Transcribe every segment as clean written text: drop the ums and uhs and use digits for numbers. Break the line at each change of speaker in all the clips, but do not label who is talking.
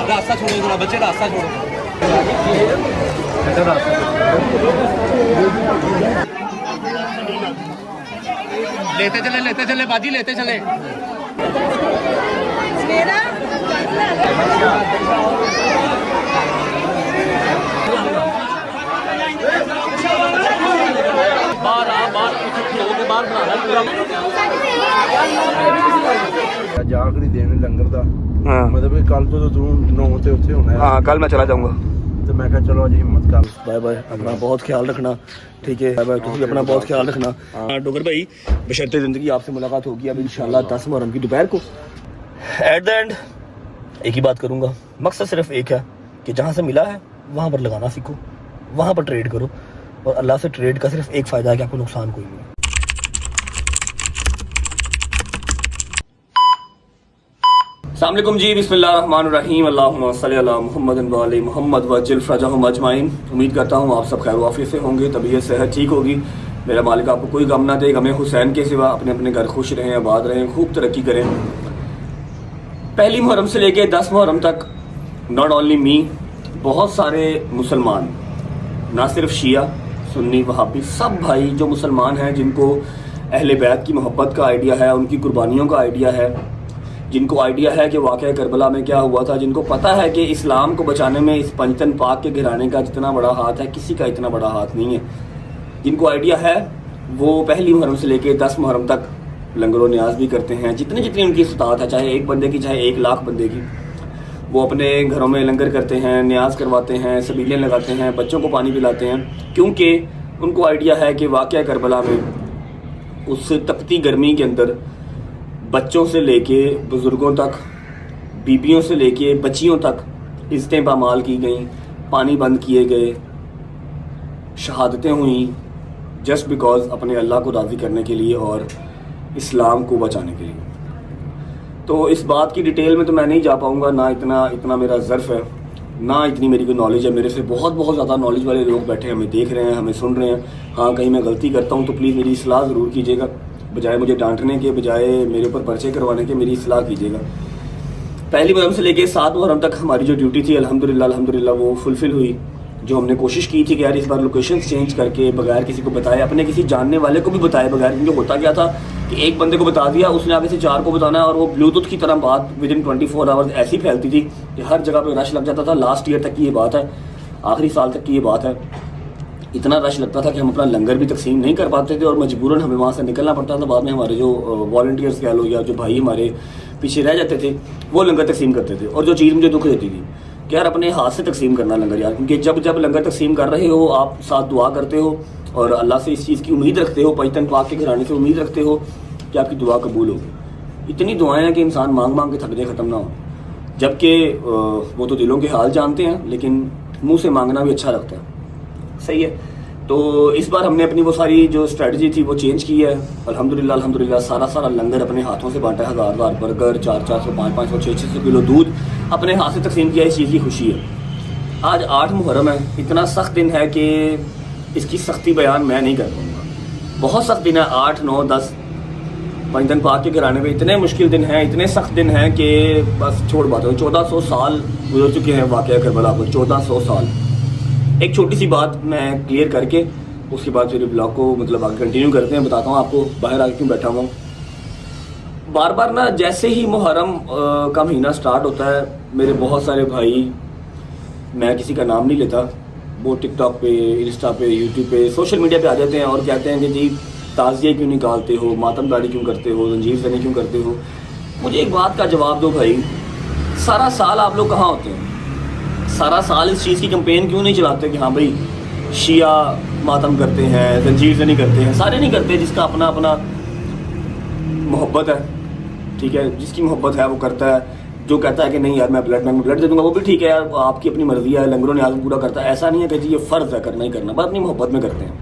रास्ता छोड़ो थोड़ा बच्चे, रास्ता छोड़ो। लेते चले बाजी, लेते चले।
आखिरी दिन लंगर का
हाँ
मतलब कल तो तू 9 ते उत्थे होना है।
हाँ कल मैं चला जाऊंगा।
तो मैं कहा चलो आज हिम्मत कर।
बाय बाय, अपना बहुत ख्याल रखना, ठीक है। बाय बाय, तुम भी अपना बहुत ख्याल रखना। डोगर भाई, बशर्ते ज़िंदगी आपसे मुलाकात होगी अब इंशाल्लाह 10 मुहर्रम की दोपहर को। एट द एंड एक ही बात करूंगा, मकसद सिर्फ एक है कि जहाँ से मिला है वहाँ पर लगाना सीखो, वहाँ पर ट्रेड करो, और अल्लाह से ट्रेड का सिर्फ एक फ़ायदा है कि आपको नुकसान कोई नहीं है। अस्सलाम वालेकुम जी, बिस्मिल्लाहिर्रहमानिर्रहीम, अल्लाहुम्मा सल्ली अला मुहम्मद व अली मुहम्मद व अज्जिल फ़रजहुम अजमाइन। उम्मीद करता हूँ आप सब खैर वाफियत से होंगे, तबीयत सेहत ठीक होगी। मेरा मालिक आपको कोई गम ना दे, गमे हुसैन के सिवा। अपने अपने घर खुश रहें, आबाद रहें, खूब तरक्की करें। पहली मुहर्रम से लेके 10 मुहर्रम तक नॉट ओनली मी, बहुत सारे मुसलमान, ना सिर्फ शिया सुन्नी वहाबी, सब भाई जो मुसलमान हैं, जिनको अहले बैत की मोहब्बत का आइडिया है, उनकी कुर्बानियों का आइडिया है, जिनको आइडिया है कि वाक़या करबला में क्या हुआ था, जिनको पता है कि इस्लाम को बचाने में इस पंजतन पाक के घराने का जितना बड़ा हाथ है, किसी का इतना बड़ा हाथ नहीं है, जिनको आइडिया है, वो पहली मुहर्रम से लेके 10 मुहर्रम तक लंगर न्याज भी करते हैं। जितनी जितनी उनकी इस्तात है, चाहे एक बंदे की चाहे 1 लाख बंदे की, वो अपने घरों में लंगर करते हैं, न्याज करवाते हैं, सबीलें लगाते हैं, बच्चों को पानी पिलाते हैं, क्योंकि उनको आइडिया है कि वाक़या करबला में उस तपती गर्मी के अंदर बच्चों से लेके बुज़ुर्गों तक, बीबियों से लेके बच्चियों तक इज़्ज़तें पामाल की गई, पानी बंद किए गए, शहादतें हुई, जस्ट बिकॉज अपने अल्लाह को राज़ी करने के लिए और इस्लाम को बचाने के लिए। तो इस बात की डिटेल में तो मैं नहीं जा पाऊँगा, ना इतना मेरा ज़र्फ़ है, ना इतनी मेरी कोई नॉलेज है। मेरे से बहुत ज़्यादा नॉलेज वाले लोग बैठे हैं, हमें देख रहे हैं, हमें सुन रहे हैं। हाँ, कहीं मैं गलती करता हूँ तो प्लीज़ मेरी इस्लाह ज़रूर कीजिएगा, बजाय मुझे डांटने के, बजाय मेरे ऊपर पर्चे करवाने के, मेरी इस्लाह कीजिएगा। पहली मुहर्रम से लेके 7 मुहर्रम तक हमारी जो ड्यूटी थी अल्हम्दुलिल्लाह वो फुलफ़िल हुई। जो हमने कोशिश की थी कि यार इस बार लोकेशन चेंज करके, बगैर किसी को बताए, अपने किसी जानने वाले को भी बताए बगैर, क्योंकि होता क्या था कि एक बंदे को बता दिया, उसने आगे से 4 को बताना है, और वो ब्लूटूथ की तरह बात विदिन 24 आवर्स ऐसी फैलती थी कि हर जगह पे रश लग जाता था। लास्ट ईयर तक की ये बात है, आखिरी साल तक की ये बात है। इतना रश लगता था कि हम अपना लंगर भी तकसीम नहीं कर पाते थे, और मजबूरन हमें वहाँ से निकलना पड़ता था। बाद में हमारे जो वॉलंटियर्स कह लो या जो भाई हमारे पीछे रह जाते थे, वो लंगर तकसीम करते थे। और जो चीज़ मुझे दुख देती थी कि यार अपने हाथ से तकसीम करना लंगर यार, क्योंकि जब लंगर तकसीम कर रहे हो, आप साथ दुआ करते हो और अल्लाह से इस चीज़ की उम्मीद रखते हो, पंजतन पाक के घराने से उम्मीद रखते हो कि आपकी दुआ कबूल होगी। इतनी दुआएं हैं कि इंसान मांग के थकने ख़त्म ना हो, जबकि वो तो दिलों के हाल जानते हैं, लेकिन मुँह से मांगना भी अच्छा लगता है। सही है। तो इस बार हमने अपनी वो सारी जो स्ट्रेटजी थी वो चेंज की है। अल्हम्दुलिल्लाह सारा लंगर अपने हाथों से बांटा है। 1000 बर्गर, 400, 500, 600 किलो दूध अपने हाथ से तकसीम किया। इस चीज़ की खुशी है। आज 8 मुहर्रम है, इतना सख्त दिन है कि इसकी सख्ती बयान मैं नहीं कर पाऊँगा। बहुत सख्त दिन है। 8, 9, 10 पंजतन पाक के घराने में इतने मुश्किल दिन हैं, इतने सख्त दिन हैं कि बस छोड़ बात हो। 1400 साल गुजर चुके हैं वाक़या करबला को, 1400 साल। एक छोटी सी बात मैं क्लियर करके उसके बाद फिर ब्लॉग को मतलब आगे कंटिन्यू करते हैं। बताता हूँ आपको बाहर आके क्यों बैठा हुआ हूँ। बार ना जैसे ही मुहर्रम का महीना स्टार्ट होता है, मेरे बहुत सारे भाई, मैं किसी का नाम नहीं लेता, वो टिकटॉक पे, इंस्टा पे, यूट्यूब पे, सोशल मीडिया पे आ जाते हैं और कहते हैं कि जी ताज़िए क्यों निकालते हो, मातमदारी क्यों करते हो, जंजीर ज़नी क्यों करते हो। मुझे एक बात का जवाब दो भाई, सारा साल आप लोग कहाँ होते हैं? सारा साल इस चीज़ की कैंपेन क्यों नहीं चलाते कि हाँ भाई शिया मातम करते हैं, जंजीर ज़नी करते हैं? सारे नहीं करते, जिसका अपना अपना मोहब्बत है, ठीक है, जिसकी मोहब्बत है वो करता है। जो कहता है कि नहीं यार मैं ब्लड दे दूंगा, वो भी ठीक है यार, आपकी अपनी मर्जी है, लंगरों ने आज़म पूरा करता है। ऐसा नहीं है कि जी ये फ़र्ज़ है करना ही करना, बस अपनी मोहब्बत में करते हैं,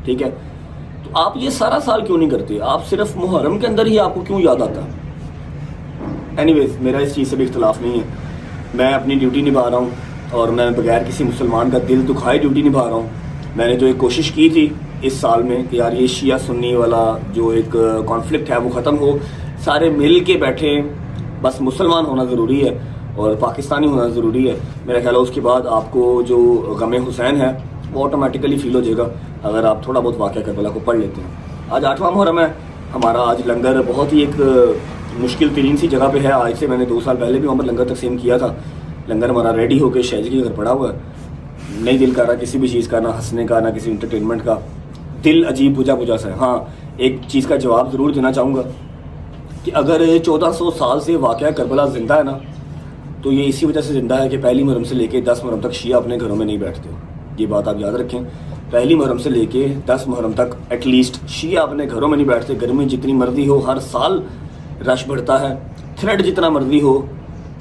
ठीक है। तो आप ये सारा साल क्यों नहीं करते? आप सिर्फ मुहर्रम के अंदर ही आपको क्यों याद आता है? एनीवेज, मेरा इस चीज़ से भी इख्तलाफ नहीं है। मैं अपनी ड्यूटी निभा रहा हूँ और मैं बगैर किसी मुसलमान का दिल दुखाए ड्यूटी निभा रहा हूँ। मैंने जो एक कोशिश की थी इस साल में कि यार ये शिया सुन्नी वाला जो एक कॉन्फ्लिक्ट है वो ख़त्म हो, सारे मिल के बैठें। बस मुसलमान होना ज़रूरी है और पाकिस्तानी होना ज़रूरी है। मेरा ख्याल है उसके बाद आपको जो गम हुसैन है वो ऑटोमेटिकली फील हो जाएगा अगर आप थोड़ा बहुत वाक़या करबला को पढ़ लेते हैं। आज 8वां मुहर्रम है हमारा। आज लंगर बहुत ही एक मुश्किल तरीन सी जगह पे है। आज से मैंने 2 साल पहले भी वहाँ पर लंगर तकसीम किया था। लंगर हमारा रेडी होकर शहजी के घर पड़ा हुआ है। नहीं दिल कर रहा किसी भी चीज़ का, ना हंसने का ना किसी इंटरटेनमेंट का। दिल अजीब बुझा बुझा सा है। हाँ, एक चीज़ का जवाब ज़रूर देना चाहूँगा कि अगर 1400 साल से वाक़या करबला ज़िंदा है ना, तो ये इसी वजह से ज़िंदा है कि पहली मुहर्रम से लेके 10 मुहर्रम तक शिया अपने घरों में नहीं बैठते। ये बात आप याद रखें। पहली मुहर्रम से लेके 10 मुहर्रम तक एटलीस्ट शिया अपने घरों में नहीं बैठते। गर्मी जितनी मर्जी हो, हर साल रश बढ़ता है। थ्रेड जितना मर्जी हो,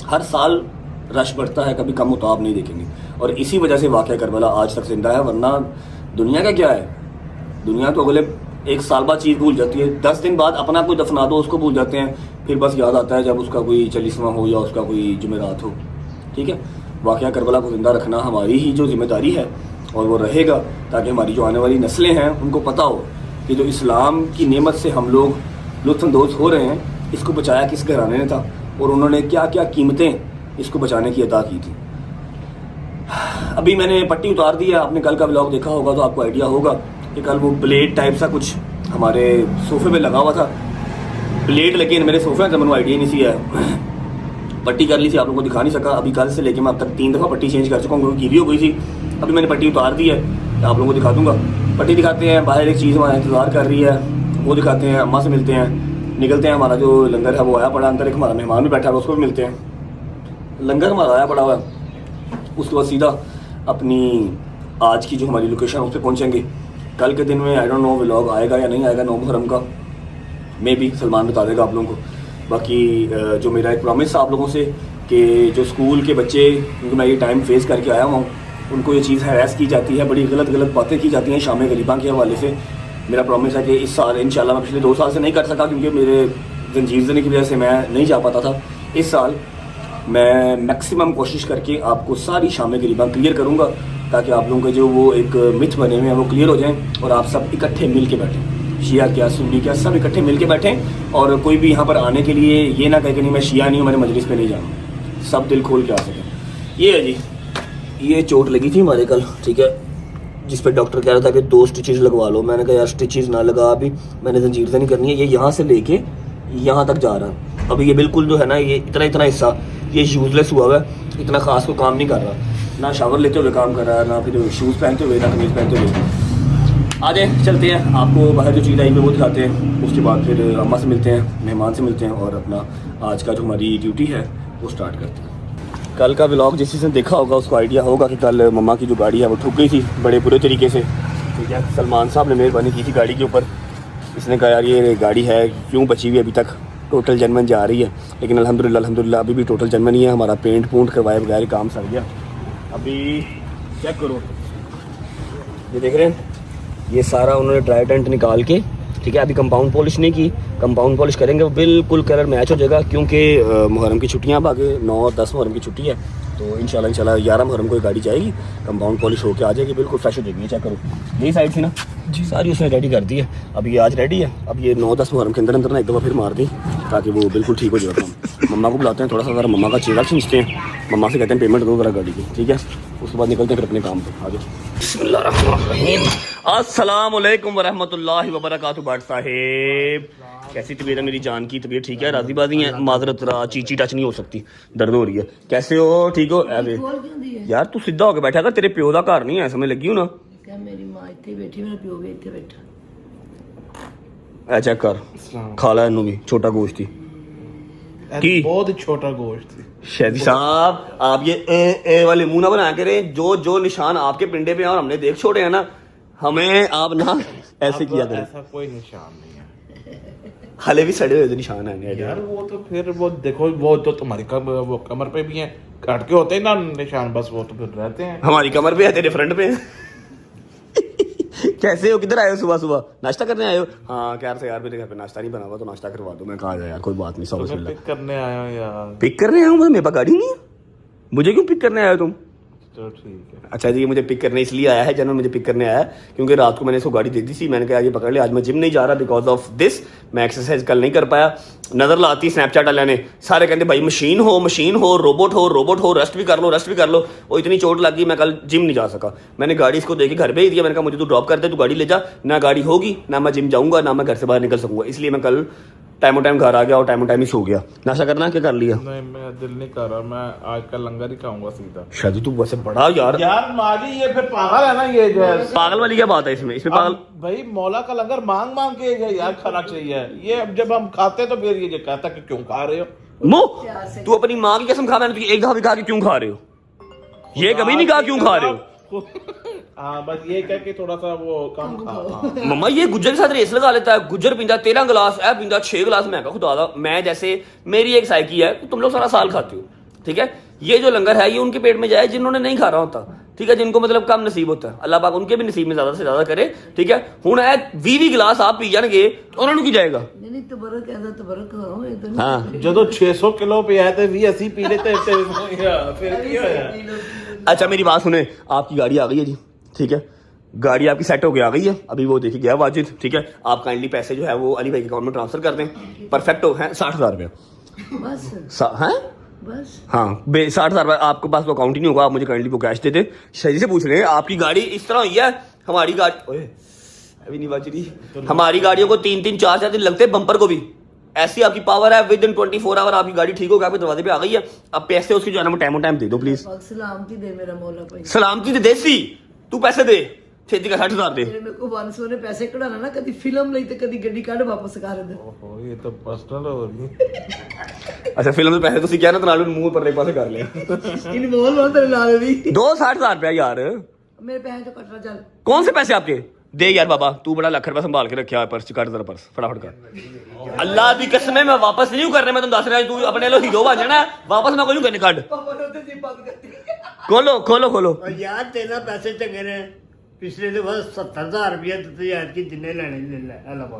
हर साल रश बढ़ता है, कभी कम होता आप नहीं देखेंगे। और इसी वजह से वाक़या करबला आज तक जिंदा है। वरना दुनिया का क्या है, दुनिया तो अगले 1 साल बाद चीज़ भूल जाती है। 10 दिन बाद अपना कोई दफना दो उसको भूल जाते हैं, फिर बस याद आता है जब उसका कोई 40वां हो या उसका कोई जुमेरात हो। ठीक है, वाक़या करबला को ज़िंदा रखना हमारी ही जो जिम्मेदारी है और वो रहेगा, ताकि हमारी जो आने वाली नस्लें हैं उनको पता हो कि जो इस्लाम की नेमत से हम लोग लुत्फ़अंदोज़ हो रहे हैं, इसको बचाया किस घराने ने था और उन्होंने क्या क्या कीमतें इसको बचाने की अदा की थी। अभी मैंने पट्टी उतार दी है। आपने कल का व्लॉग देखा होगा तो आपको आइडिया होगा कि कल वो ब्लेड टाइप सा कुछ हमारे सोफे पे लगा हुआ था। ब्लेड लेकिन मेरे सोफे का मैंने आइडिया नहीं सी है। पट्टी कर ली थी, आप लोगों को दिखा नहीं सका। अभी कल से लेके मैं अब तक 3 दफ़ा पट्टी चेंज कर चुका हूँ क्योंकि गीली हो गई थी। अभी मैंने पट्टी उतार दी है, आप लोगों को दिखा दूंगा। पट्टी दिखाते हैं, बाहर एक चीज़ हमारा इंतज़ार कर रही है, वो दिखाते हैं। अम्मा से मिलते हैं, निकलते हैं। हमारा जो लंगर है वो आया पड़ा, अंदर एक हमारा मेहमान भी बैठा है, उसको भी मिलते हैं। लंगर हमारा आया पड़ा हुआ है, उसके बाद सीधा अपनी आज की जो हमारी लोकेशन उस पर पहुँचेंगे। कल के दिन में आई डोंट नो व्लॉग आएगा या नहीं आएगा 9 मुहर्रम का, मे बी सलमान बता देगा आप लोगों को। बाकी जो मेरा एक प्रॉमिस था आप लोगों से कि जो स्कूल के बच्चे, क्योंकि मैं ये टाइम फेस करके आया हूँ, उनको ये चीज़ हैरास की जाती है, बड़ी गलत बातें की जाती हैं शाम गरीबा के हवाले से। मेरा प्रॉमिस है कि इस साल इंशाल्लाह, मैं पिछले 2 साल से नहीं कर सका क्योंकि मेरे जंजीर देने की वजह से मैं नहीं जा पाता था। इस साल मैं मैक्सिमम कोशिश करके आपको सारी शाम गरीबा क्लियर करूँगा ताकि आप लोगों के जो वो एक मिथ बने हुए हैं वो क्लियर हो जाएं और आप सब इकट्ठे मिल के बैठें। शिया क्या सुन्नी क्या सब इकट्ठे मिल के बैठें और कोई भी यहाँ पर आने के लिए ये ना कहे कि नहीं मैं शिया नहीं हूँ, मैंने मजलिस पे नहीं जाना। सब दिल खोल के आ सकें। ये है जी, ये चोट लगी थी हमारे कल, ठीक है, जिस पर डॉक्टर कह रहा था कि 2 स्टिचेस लगवा लो। मैंने कहा यार स्टिचेस ना लगा, अभी मैंने जंजीर से नहीं करनी है। ये यहाँ से लेके यहाँ तक जा रहा है। अभी ये बिल्कुल जो है ना, ये इतना हिस्सा ये यूजलेस हुआ है, इतना खास कोई काम नहीं कर रहा, ना शावर लेते हुए काम कर रहा है, ना फिर शूज़ पहनते हुए, ना कमीज़ पहनते हुए। आ जाए चलते हैं, आपको बाहर जो चीज़ आई है वो दिखाते हैं। उसके बाद फिर अम्मा से मिलते हैं, मेहमान से मिलते हैं और अपना आज का जो हमारी ड्यूटी है वो स्टार्ट करते हैं। कल का व्लॉग जिस जिसने देखा होगा उसको आइडिया होगा कि कल मम्मा की जो गाड़ी है वो ठुक गई थी बड़े बुरे तरीके से। ठीक है, सलमान साहब ने मेहरबानी की थी गाड़ी के ऊपर। इसने कहा यार ये गाड़ी है क्यों बची हुई अभी तक, टोटल जनमन जा रही है। लेकिन अल्हम्दुलिल्लाह अभी भी टोटल जनमन ही है। हमारा पेंट पूंट करवाए बगैर काम सर गया। अभी चेक करो, ये देख रहे हैं, ये सारा उन्होंने ट्राइडेंट निकाल के, ठीक है, अभी कंपाउंड पॉलिश नहीं की, कंपाउंड पॉलिश करेंगे वो बिल्कुल कलर मैच हो जाएगा क्योंकि मुहर्रम की छुट्टियाँ अब आगे 9 और 10 मुहर्रम की छुट्टी है। तो इंशाल्लाह 11 मुहर्रम को गाड़ी जाएगी, कंपाउंड पॉलिश होकर आ जाएगी, बिल्कुल फ्रेश हो जाएगी। चेक करो, यही साइड थी ना जी, सारी उसने रेडी कर दी है। अब ये आज रेडी है। अब ये 9-10 मुहर्रम के अंदर ना एक दफ़ा फिर मार दी ताकि वो बिल्कुल ठीक हो जाएगा। मम्मा को बुलाते हैं, थोड़ा सा ज़रा मम्मा का चेहरा खींचते हैं, मम्मा से कहते हैं पेमेंट दो ज़रा गाड़ी की, ठीक है। उसके बाद निकलते हैं फिर अपने काम पर। आ जाओ। अस्सलाम वालेकुम वरहमतुल्लाहि वबरकातुहू। बाट साहेब कैसी तबीयत है मेरी जान की? तबीयत ठीक है, राजी बाजी है? माजरत चीची टच नहीं हो सकती, दर्द हो रही है। कैसे हो? ठीक हो? यार तू सीधा होकर बैठा कर, तेरे प्यो का घर नहीं है, समझ लगी हो ना?
मेरी मां इत्थे बैठी, मेरा प्यो भी इत्थे बैठा।
ए चेक कर, खा ला इन्हों भी, छोटा गोश्त थी की,
बहुत छोटा गोश्त थी।
शहदी साहब आप ये ए वाले मुंह ना बना के रहे, जो निशान आपके पिंडे पे हैं और हमने देख छोड़े हैं ना, हमें आप ना ऐसे किया करें।
ऐसा कोई निशान नहीं है,
हाले भी सड़े हुए निशान है
यार। वो तो फिर वो देखो, वो तो तुम्हारी वो कमर पे भी है, काट के होते हैं ना निशान, बस वो तो फिर रहते हैं।
हमारी कमर पे है, तेरे फ्रंट पे है। कैसे हो? किधर आए हो? सुबह सुबह नाश्ता करने आए हो? हाँ कह रहे थे यार मेरे घर पे नाश्ता नहीं बना हुआ तो नाश्ता करवा दो। मैं कहा यार कोई बात नहीं, सब
पिक करने आया हूँ यार।
पिक करने आया हूँ? मेरे पास गाड़ी नहीं है, मुझे क्यों पिक करने आए हो तुम?
तो ठीक है।
अच्छा जी, मुझे पिक करने इसलिए आया है, जनरल मुझे पिक करने आया है क्योंकि रात को मैंने इसको गाड़ी दे दी थी। मैंने कहा ये पकड़ ले, आज मैं जिम नहीं जा रहा बिकॉज ऑफ दिस, मैं एक्सरसाइज कल नहीं कर पाया। नजर लाती स्नैपचैट वाले ने, सारे कहते भाई मशीन हो, रोबोट हो, रेस्ट भी कर लो। और इतनी चोट लग गई, मैं कल जिम नहीं जा सका। मैंने गाड़ी इसको देके घर भेज दिया। मैंने कहा मुझे तू ड्रॉप कर दे, तू गाड़ी ले जा। ना गाड़ी होगी, ना मैं जिम जाऊंगा, ना मैं घर से बाहर निकल सकूंगा। इसलिए मैं कल टाइम घर आ गया और टाइम ही सो गया। नाश्ता करना क्या कर लिया?
नहीं, मैं दिल नहीं कर रहा, मैं आज का लंगर ही खाऊंगा सीधा।
शादी तू वैसे बड़ा यार
माजी ये फिर पागल है ना, ये जो है
पागल वाली क्या बात है इसमें पागल
भाई मौला का लंगर मांग के यार खाना चाहिए। ये अब जब हम खाते तो फिर ये कहता कि क्यों खा रहे हो।
मुंह तू अपनी माँ की कसम खा, मैंने तुझे एक दफा भी कहा कि क्यों खा रहे हो, ये कभी नहीं कहा क्यों खा रहे हो।
हाँ बस ये कह के थोड़ा सा वो कम खा।
मम्मा ये गुज्जर के साथ रेस लगा लेता है, गुज्जर पींदा 13 गिलास, ऐ पींदा 6 गिलास। मैं कहा खुदा, मैं जैसे मेरी एक साइकी है, तुम लोग सारा साल खाते हो, ठीक है। ये जो लंगर है ये उनके पेट में जाए जिन्होंने नहीं खा रहा होता, ठीक है, जिनको मतलब कम नसीब होता है। अल्लाह पाक उनके भी नसीब में ज्यादा से ज्यादा करे, ठीक है। हुण ऐ 20 गिलास आप पी जाएंगे उन्होंने की जाएगा।
नहीं तबरक ऐसा तबरक करो ये तो
हाँ
जो 600 किलो पे आए थे 20-80 पी लेते फिर
अच्छा मेरी बात सुने, आपकी गाड़ी आ गई है जी, ठीक है, गाड़ी आपकी सेट होके आ गई है। अभी वो देखिए गया वाजिद, ठीक है। आप काइंडली पैसे जो है वो अली भाई के अकाउंट में ट्रांसफर कर दें। परफेक्ट हो है 60,000 रुपया
बस
है
बस।
हाँ 60,000 रुपया आपके पास वो अकाउंट ही नहीं होगा, आप मुझे काइंडली वो कैश दे दे। सही से पूछ रहे हैं, आपकी गाड़ी इस तरह हुई है, हमारी गाड़ी ओए अभी नहीं बच रही, हमारी गाड़ियों को 3-3 4-4 दिन लगते हैं बम्पर को भी। ऐसी आपकी पावर है, विद इन 24 आवर आपकी गाड़ी ठीक होकर आपके दरवाजे पे आ गई है। अब पैसे उसकी जो है ना टाइम दे दो प्लीज।
सलामती दे मेरा मौला भाई,
सलामती दे देसी, तू पैसे दे छेती का 60,000 दे।
मेरे को 500 ने पैसे कढ़ाना ना, कभी फिल्म ली तो कभी गड्डी काट वापस कर दे।
ओहो ये तो पर्सनल हो रही।
अच्छा फिल्म में पैसे तुसी क्या ना तनालू मुंह पर एक पासे कर ले।
इन बोल हो तेरे लाल भी
60,000 रुपया यार,
मेरे पैसे तो कटना चल।
कौन से पैसे आपके दे यार बाबा, तू बड़ा लाख रुपया संभाल के रखा है, पर्स काट जरा पर्स फटाफट कर। अल्लाह की कसम है मैं वापस नहीं कर रहा, मैं तुम दस रहा तू अपने लो हीरो बन जाना, वापस मैं कोई करने काट। खोलो
यार तेरा पैसे चंगे ने, पिछले दफा 70,000 रुपया दिते यार की जिन्ने लेने ले ले अलावा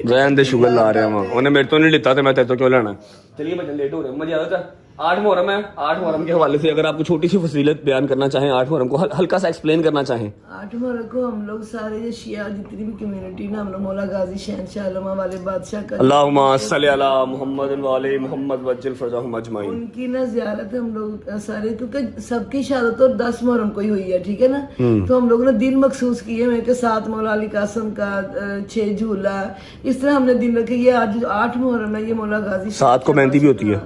रहन दे, शुगर ला रहा हूं, उन्हें मेरे तो नहीं लेता तो मैं तेरे तो क्यों लेना। चलिए मैं लेट हो रहा हूं, मुझे ज्यादा 8 मुहर्रम है। 8 मुहर्रम के हवाले से अगर आपको छोटी सी फजीलत बयान करना चाहें, 8 मुहर्रम को हल्का सा एक्सप्लेन करना चाहें।
8 मुहर्रम को हम लोग सारे जो शिया जितनी भी कम्युनिटी ना, हम लोग मौला गाजी शहनशाह आलमा वाले बादशाह का
अल्लाहुम्मा सल्ली अला मुहम्मद व आले मुहम्मद वज्जिल फरजहुम अजमाइन,
उनकी ना ज़ियारत हम लोग सारे, क्योंकि सबकी शहादत तो 10 मुहर्रम को ही हुई है, ठीक है ना। तो हम लोग ने दिन मखसूस किए, मेरे के 7 मौला अली कासम का, 6 झूला, इस तरह हमने दिन रखे। ये आज 8 मुहर्रम है, ये मौला गाजी
7 को मेहंदी भी होती है,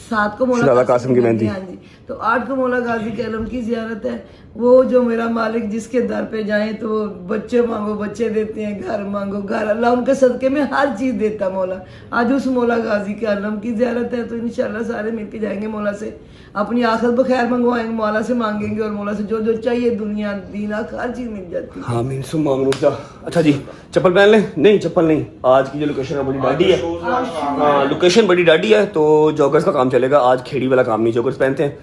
7 को मौला
कासिम की मेहंदी।
हाँ जी, तो 8 को मौला गाजी के आलम की जियारत है। वो जो मेरा मालिक जिसके दर पे जाए तो वो बच्चे मांगो बच्चे देते हैं, घर मांगो घर, अल्लाह उनके सदके में हर चीज देता मौला। आज उस मौला गाजी के आलम की जियारत है, तो इंशाल्लाह सारे मिलके जाएंगे मौला से, अपनी आखिरत बखैर मंगवाएंगे, मौला से मांगेंगे और मौला से जो जो चाहिए दुनिया दीन हर चीज मिल जाती है।
आमीन सुम्मा आमीन। अच्छा जी चप्पल पहन ले? नहीं चप्पल नहीं, आज की जो लोकेशन है बड़ी डाडी है। हाँ लोकेशन बड़ी डाडी है, तो जॉगर्स का काम चलेगा आज, खेड़ी वाला काम नहीं, जॉगर्स पहनते हैं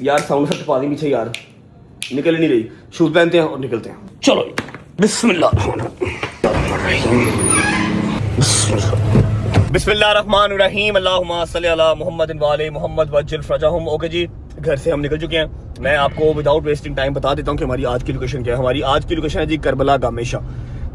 यार। साउंड सब पा दी पीछे यार, निकल नहीं रही, शूज पहनते हैं और निकलते हैं। चलो बिस्मिल्लाहिर्रहमानिर्रहीम, अल्लाहुम्मा सल्ली अला मुहम्मद व आले मुहम्मद वज्जिल फरजहुम। ओके जी, घर से हम निकल चुके हैं। मैं आपको विदाउट वेस्टिंग टाइम बता देता हूँ कि हमारी आज की लोकेशन क्या है। हमारी आज की लोकेशन है जी करबला गामेशा।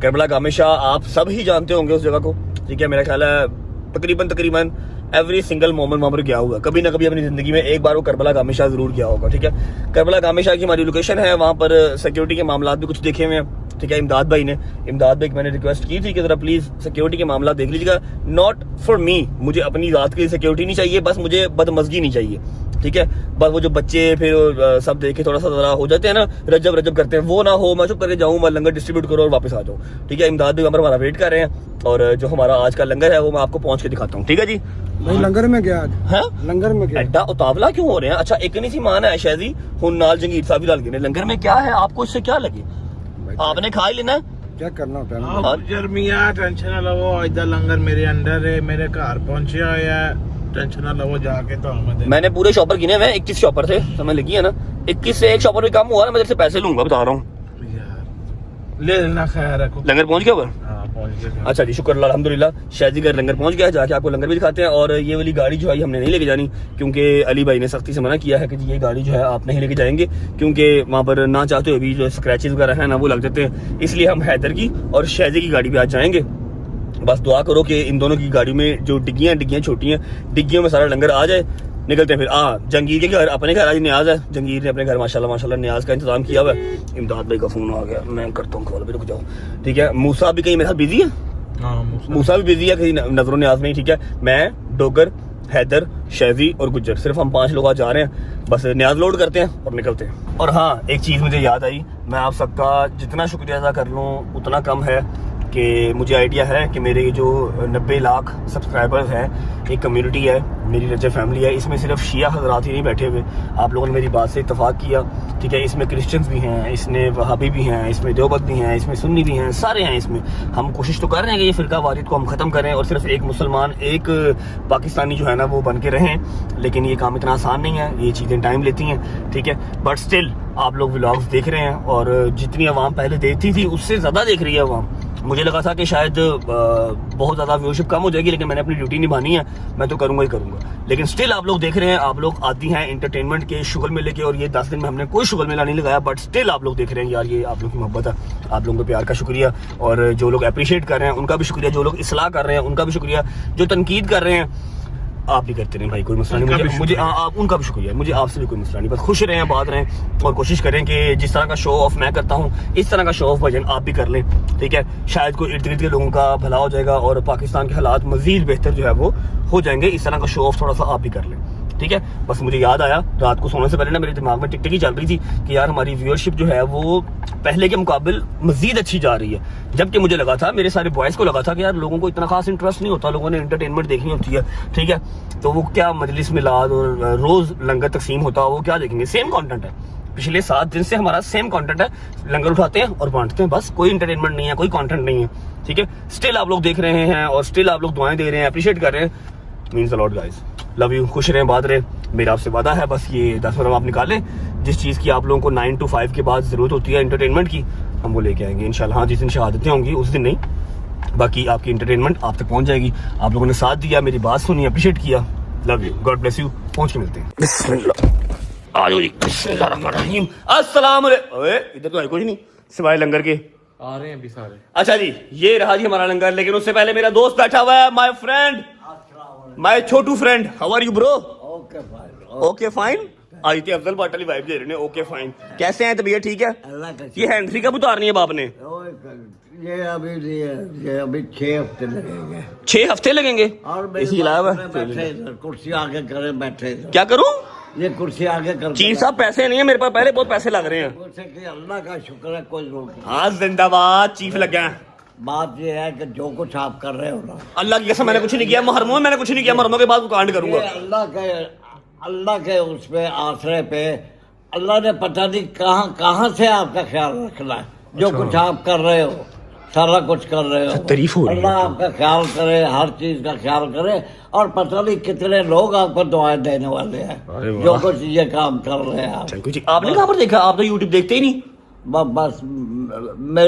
करबला गामेशा आप सब ही जानते होंगे उस जगह को, ठीक है। मेरा ख्याल है तकरीबन एवरी सिंगल मोमेंट वहाँ पर गया हुआ, कभी ना कभी अपनी जिंदगी में एक बार वो करबला गामेशा जरूर गया होगा, ठीक है। करबला गामेशा की हमारी लोकेशन है, वहाँ पर सिक्योरिटी के मामला भी कुछ देखे हुए हैं, ठीक है। इमदाद भाई की मैंने रिक्वेस्ट की थी कि जरा प्लीज सिक्योरिटी के मामला देख लीजिएगा। नॉट फॉर मी, मुझे अपनी रात की सिक्योरिटी नहीं चाहिए, बस मुझे बदमजगी नहीं चाहिए, ठीक है। बस वो जो बच्चे फिर सब देखे थोड़ा सा जरा हो जाते हैं ना, रजब करते हैं, वो ना हो, मैं चुप करके जाऊँ, मैं लंगर डिस्ट्रीब्यूट करो और वापस आ जाऊँ, ठीक है। इमदाद भाई हमारा वेट कर रहे हैं, और जो हमारा आज का लंगर है वो मैं आपको पहुंच के दिखाता हूँ, ठीक है जी।
भाई लंगर में गया आज,
हाँ
लंगर में गया।
एड्डा उतावला क्यों हो रहे हैं? अच्छा एक नहीं सी मान है शहजी हुन नाल जंगीर साहब भी डाल गए लंगर में, क्या है आपको इससे क्या लगे? आपने खा ही लेना है,
क्या करना होता है।
जर्मिया टेंशन ना लो, इधर लंगर मेरे अंडर है, मेरे घर पहुंचा है, टेंशन ना लो जाके। तो
मैंने पूरे शॉपर गिने हुए, 21 शॉपर थे, समय लगी है ना, 21 से एक शॉपर भी कम हुआ ना, मैं तेरे से पैसे लूंगा बता रहा हूँ।
ले लेना, खैर रखो।
लंगर पहुंच गया ऊपर?
हाँ
अच्छा जी, शुक्र अल्लाह, अल्हम्दुलिल्लाह। शादी का लंगर पहुंच गया है, जाके आपको लंगर भी दिखाते हैं। और ये वाली गाड़ी जो है हमने नहीं लेके जानी, क्योंकि अली भाई ने सख्ती से मना किया है कि ये गाड़ी जो है आप नहीं लेके जाएंगे, क्योंकि वहाँ पर ना चाहते हुए भी जो स्क्रैचेस वगैरह हैं ना वो लग जाते हैं। इसलिए हम हैदर की और शादी की गाड़ी पे आज जाएंगे। बस दुआ करो कि इन दोनों की गाड़ी में जो डिग्गियाँ छोटी हैं, डिग्गियों में सारा लंगर आ जाए। निकलते हैं फिर। जंगीर के घर, अपने घर आज न्याज है, जंगीर ने अपने घर माशाल्लाह न्याज का इंतजाम किया हुआ है। इमदाद भाई का फोन आ गया, मैं करता हूँ कॉल भी, रुक जाओ। ठीक है, मूसा भी कहीं मेरे साथ बिजी है, मूसा भी बिजी है कहीं नजरों न्याज नहीं। ठीक है, मैं, डोगर, हैदर, शैजी और गुज्जर, सिर्फ हम 5 लोग आज जा रहे हैं। बस न्याज लोड करते हैं और निकलते हैं। और हाँ, एक चीज़ मुझे याद आई, मैं आप सबका जितना शुक्रिया अदा कर लूँ उतना कम है कि मुझे आइडिया है कि मेरे जो 90 लाख सब्सक्राइबर्स हैं, एक कम्युनिटी है, मेरी रजा फैमिली है, इसमें सिर्फ शिया हजरात ही नहीं बैठे हुए। आप लोगों ने मेरी बात से इत्तेफाक किया। ठीक है, इसमें क्रिश्चियंस भी हैं, इसमें वहाबी भी हैं, इसमें देवबंद भी हैं, इसमें सुन्नी भी हैं, सारे हैं इसमें। हम कोशिश तो कर रहे हैं कि ये फ़िरका वारियत को हम ख़त्म करें और सिर्फ एक मुसलमान, एक पाकिस्तानी जो है ना वो बन के रहें। लेकिन ये काम इतना आसान नहीं है, ये चीज़ें टाइम लेती हैं। ठीक है, बट स्टिल आप लोग व्लॉग्स देख रहे हैं और जितनी आवाम पहले देखती थी उससे ज़्यादा देख रही है आवाम। मुझे लगा था कि शायद बहुत ज़्यादा व्यूअरशिप कम हो जाएगी, लेकिन मैंने अपनी ड्यूटी निभानी है, मैं तो करूँगा ही करूँगा। लेकिन स्टिल आप लोग देख रहे हैं, आप लोग आती हैं एंटरटेनमेंट के शुगल मेले के, और ये 10 दिन में हमने कोई शुगल मेला नहीं लगाया, बट स्टिल आप लोग देख रहे हैं। यार ये आप लोग की मोहब्बत है, आप लोगों के प्यार का शुक्रिया। और जो लोग अप्रिशिएट कर रहे हैं उनका भी शुक्रिया, जो लोग इस्लाह कर रहे हैं उनका भी शुक्रिया, जो तनकीद कर रहे हैं आप भी करते रहें भाई, कोई मसला नहीं। मुझे उनका भी शुक्रिया, मुझे आपसे भी कोई मसला नहीं। बस खुश रहें, बात रहें और कोशिश करें कि जिस तरह का शो ऑफ मैं करता हूँ इस तरह का शो ऑफ भजन आप भी कर लें। ठीक है, शायद कोई इर्द गिर्द के लोगों का भला हो जाएगा और पाकिस्तान के हालात मजीद बेहतर जो है वो हो जाएंगे। इस तरह का शो ऑफ थोड़ा सा आप भी कर लें। ठीक है, बस मुझे याद आया रात को सोने से पहले ना मेरे दिमाग में टिक टिक ही चल रही थी कि यार हमारी व्यूअरशिप जो है वो पहले के मुकाबले मजीद अच्छी जा रही है। जबकि मुझे लगा था, मेरे सारे बॉयज़ को लगा था कि यार लोगों को इतना खास इंटरेस्ट नहीं होता, लोगों ने एंटरटेनमेंट देखनी होती है। ठीक है, तो वो क्या मजलिस मिलाद और रोज़ लंगर तकसीम होता है, वो क्या देखेंगे? सेम कंटेंट है, पिछले 7 दिन से हमारा सेम कंटेंट है, लंगर उठाते हैं और बांटते हैं, बस कोई एंटरटेनमेंट नहीं है, कोई कंटेंट नहीं है। ठीक है, स्टिल आप लोग देख रहे हैं और स्टिल आप लोग दुआएं दे रहे हैं, अप्रिशिएट कर रहे हैं, means a lot guys. Love you, खुश रहें, बात रहे। मेरा आपसे वादा है, बस ये 10 मिनट आप निकालें, जिस चीज़ की आप लोगों को 9 to 5 के बाद ज़रूरत होती है एंटरटेनमेंट की, हम वो लेके आएंगे इंशाल्लाह। हाँ, जिस दिन शहादतें होंगी उस दिन नहीं, बाकी आपकी एंटरटेनमेंट आप तक पहुंच जाएगी। आप लोगों ने साथ दिया, मेरी बात सुनी, अप्रिशिएट किया, love you, God bless you. पहुंच के मिलते हैं। बिस्मिल्लाह, आ जाओ जी, बिस्मिल्लाहिर्रहमानिर्रहीम, अस्सलाम वालेकुम। ओए इधर तो है कुछ नहीं सिवाय लंगर के,
आ रहे हैं अभी सारे।
अच्छा जी, ये रहा जी हमारा लंगर। लेकिन उससे पहले मेरा दोस्त बैठा हुआ है, माय फ्रेंड, माय छोटू friend. How are you bro? Okay fine. Aditya Afzal पाटली वाइब दे रहे हैं। ओके फाइन, कैसे हैं? तबीयत ठीक है? ये हैंड फ्री कब उतारनी है बाप ने?
ये अभी 6 हफ्ते लगेंगे।
6 हफ्ते लगेंगे?
और
इसी अलावा
कुर्सी आगे करे बैठे,
क्या करूं?
ये कुर्सी आगे कर।
चीफ साहब पैसे नहीं है मेरे पास, पहले बहुत पैसे लग रहे हैं।
अल्लाह का शुक्र है, कोई रोक नहीं।
हाँ जिंदाबाद, चीफ लग गया।
बात ये है कि जो कुछ आप कर रहे हो ना,
अल्लाह की कसम मैंने कुछ नहीं किया, मुहर्रमों में मैंने कुछ नहीं किया, मुहर्रमों के बाद वो कांड करूंगा।
अल्लाह के उस पे आसरे पे अल्लाह ने पता नहीं कहाँ से आपका ख्याल रखना है। जो कुछ आप कर रहे हो, सारा कुछ कर रहे हो,
तारीफ हो रही है।
अल्लाह आपका ख्याल करे, हर चीज का ख्याल करे। और पता नहीं कितने लोग आपको दुआएं देने वाले हैं जो कुछ ये काम कर रहे हैं आप।
आपने कहाँ पर देखा? आप तो यूट्यूब देखते ही नहीं।
बस मैं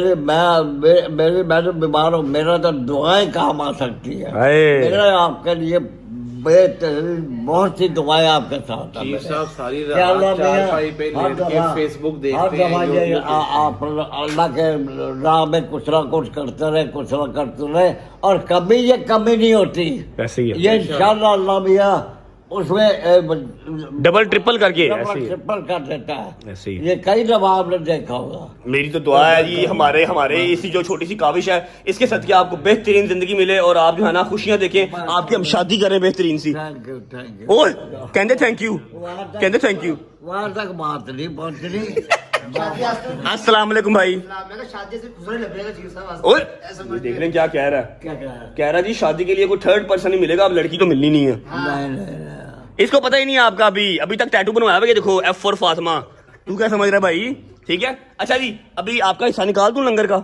तो बीमार हूँ, मेरा तो दुआएं काम आ सकती है। मेरा आपके लिए बहुत सी दुआएं आपके साथ हैं।
सारी रात फेसबुक देखते हैं,
आप अल्लाह के राह में कुछ ना कुछ करते रहे और कभी ये कमी नहीं होती।
ऐसे ही
ये इंशाल्लाह अल्लाह मियां उसमें
डबल ट्रिपल करके
ट्रिपल कर देता है।
ऐसे ही
ये कई दफा आपने देखा होगा।
मेरी तो दुआ है जी, हमारे इसी जो छोटी सी काविश है, इसके सदके आपको बेहतरीन जिंदगी मिले और आप जो है ना खुशियां देखें, आपकी हम शादी करें बेहतरीन सी।
Thank you.
ओए कहते थैंक यू, कहते थैंक यू।
वहां तक बात नहीं पहुंचनी।
अस्सलाम वालेकुम भाई। ओए देख लें क्या कह रहा है।
क्या
कह रहा जी शादी के लिए कोई थर्ड पर्सन ही मिलेगा, अब लड़की तो मिलनी नहीं है।
नहीं।
इसको पता ही नहीं है आपका, अभी तक टैटू बनवाया हुआ है, देखो F for फातिमा। तू क्या समझ रहा है भाई? ठीक है, अच्छा जी, अभी आपका हिस्सा निकाल दूं लंगर का?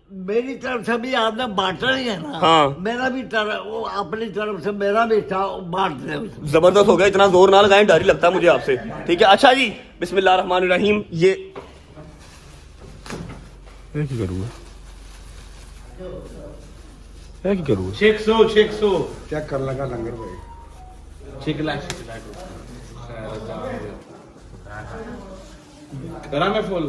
मेरी तरफ से भी आपने बांटा नहीं है ना।
हाँ,
मेरा भी वो अपनी तरफ से मेरा भी था, बांट दे।
जबरदस्त हो गया, इतना जोर ना लगाएं, डर ही लगता है मुझे आपसे। ठीक है, अच्छा जी, बिस्मिल्लाहिर्रहमानिर्रहीम। ये करूँगा है की करूँ
शेख सो
चेक कर लगा लंगर भाई
शिकला करा मैं फुल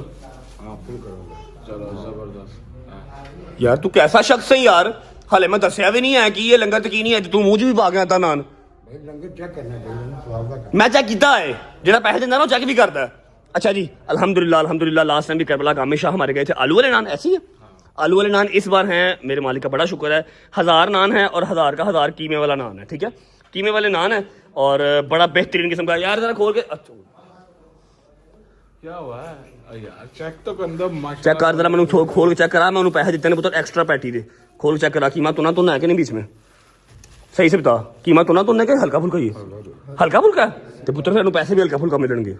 हाँ फुल करूँगा
चलो जबरदस्त
यार तू कैसा शख्स है यार, हाले मैं दसिया भी नहीं है कि ये लंगर तकीनी है, तू मुंह च भी पा गया था नान।
भाई लंगर चेक करना चाहिए ना स्वाद का
मैं चेक किया है, जेड़ा पैसे देना ना चेक भी करता है। अच्छा जी अल्हम्दुलिल्लाह लास्ट टाइम भी करबला गामी शाह हमारे गए थे। आलू वाले नान ऐसी है, आलू वाले नान इस बार हैं, मेरे मालिक का बड़ा शुक्र है। 1000 नान है और 1000 का 1000 कीमे वाला नान है, ठीक है, कीमे वाले नान है और बड़ा बेहतरीन किस्म का। यार जरा खोल के अच्छा
क्या हुआ है यार, चेक तो कर दो
चेक कर जरा, मैंने खोल के चेक करा, मैं उन्होंने पैसे दिते ने पुत्र एक्स्ट्रा पैटी दे, खोल के चेक करा कीमा तुना है कि नहीं बीच में, सही से बता कीमा तुना के हल्का फुल्का ही हल्का फुल्का है तो पुत्र तेन पैसे भी हल्का फुल्का मिलणगे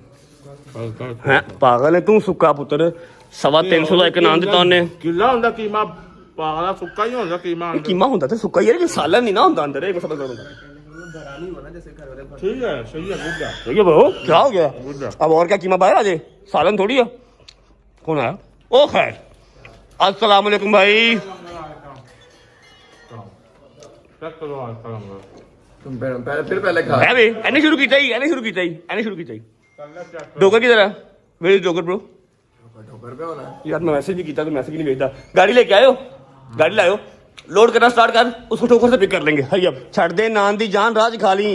हैं। पागल है तू सुक्का पुत्र, 350 का एक नान दिता उन्हें।
किला ਹੁੰਦਾ कीमा पागला सुक्का ही ਹੁੰਦਾ कीमा
कीमा ਹੁੰਦਾ ਤੇ ਸੁੱਕਾ ਯਾਰ, ਸਾਲਨ ਨਹੀਂ ਨਾ ਹੁੰਦਾ ਅੰਦਰ, ਇਹ ਸਮਝ ਲਓ।
ठीक है सही है गुड है
ठीक है बहू, क्या हो गया अब, और क्या कीमा बाहर आ जाए, सालन थोड़ी है। कौन आया? ओ खैर, अस्सलाम वालेकुम भाई।
चेक करो आज करूंगा
पहले खा
है भाई, एने शुरू कीता ही डोगर की तरह वेयर इज डोगर ब्रो। यार मैं मैसेज भी किया तो मैसेज नहीं भेजता। गाड़ी लेके आयो, गाड़ी लायो, लोड करना स्टार्ट कर, उसको ठोकर से पिक कर लेंगे। हरी अब छड़ दे नान दी जान राज खा ली।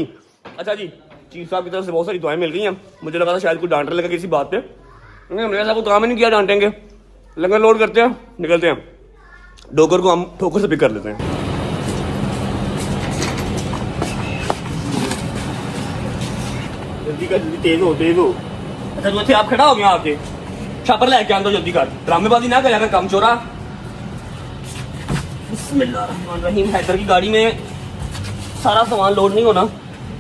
अच्छा जी, चीफ साहब की तरफ से बहुत सारी दुआएं मिल गई हैं। मुझे लगा था शायद कोई डांटने लगा किसी बात पे, हमने ऐसा कोई काम ही नहीं किया डांटेंगे। लंगर लोड करते हैं, निकलते हैं, डोगर को हम ठोकर से पिक कर लेते हैं। जल्दी कर, जल्दी तेज हो। अच्छा तो आप खड़ा हो गया, आपके छापर लेके आंदो, जल्दी कर, ड्रामेबाजी ना कर, काम चोरा। बिस्मिल्लाहिर्रहमानिर्रहीम। हैदर की गाड़ी में सारा सामान लोड नहीं होना,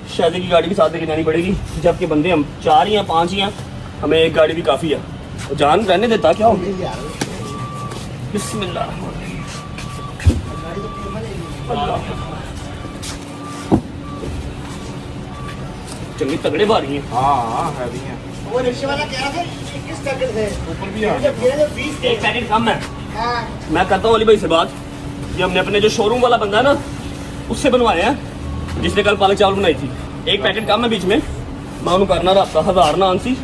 शादी की गाड़ी भी साथ लेके जानी पड़ेगी, जबकि बंदे हम 4 या 5 ही हैं, हमें एक गाड़ी भी काफ़ी है। तो जान रहने देता क्या हो। बिस्मिल्लाह, चंगी तगड़े बारी हैं।
हाँ है भी है
वो रिक्शे वाला कह रहा था 21 पैकेट थे,
ऊपर भी आ
जब गिरे तो 20
एक पैकेट कम है।
हाँ
मैं करता हूँ अली भाई से बात, ये हमने अपने जो शोरूम वाला बंदा है ना उससे बनवाए हैं, जिसने कल पालक चावल बनाई थी। एक पैकेट कम है बीच में, मैं उन्होंने करना रहा 1000 नान सी।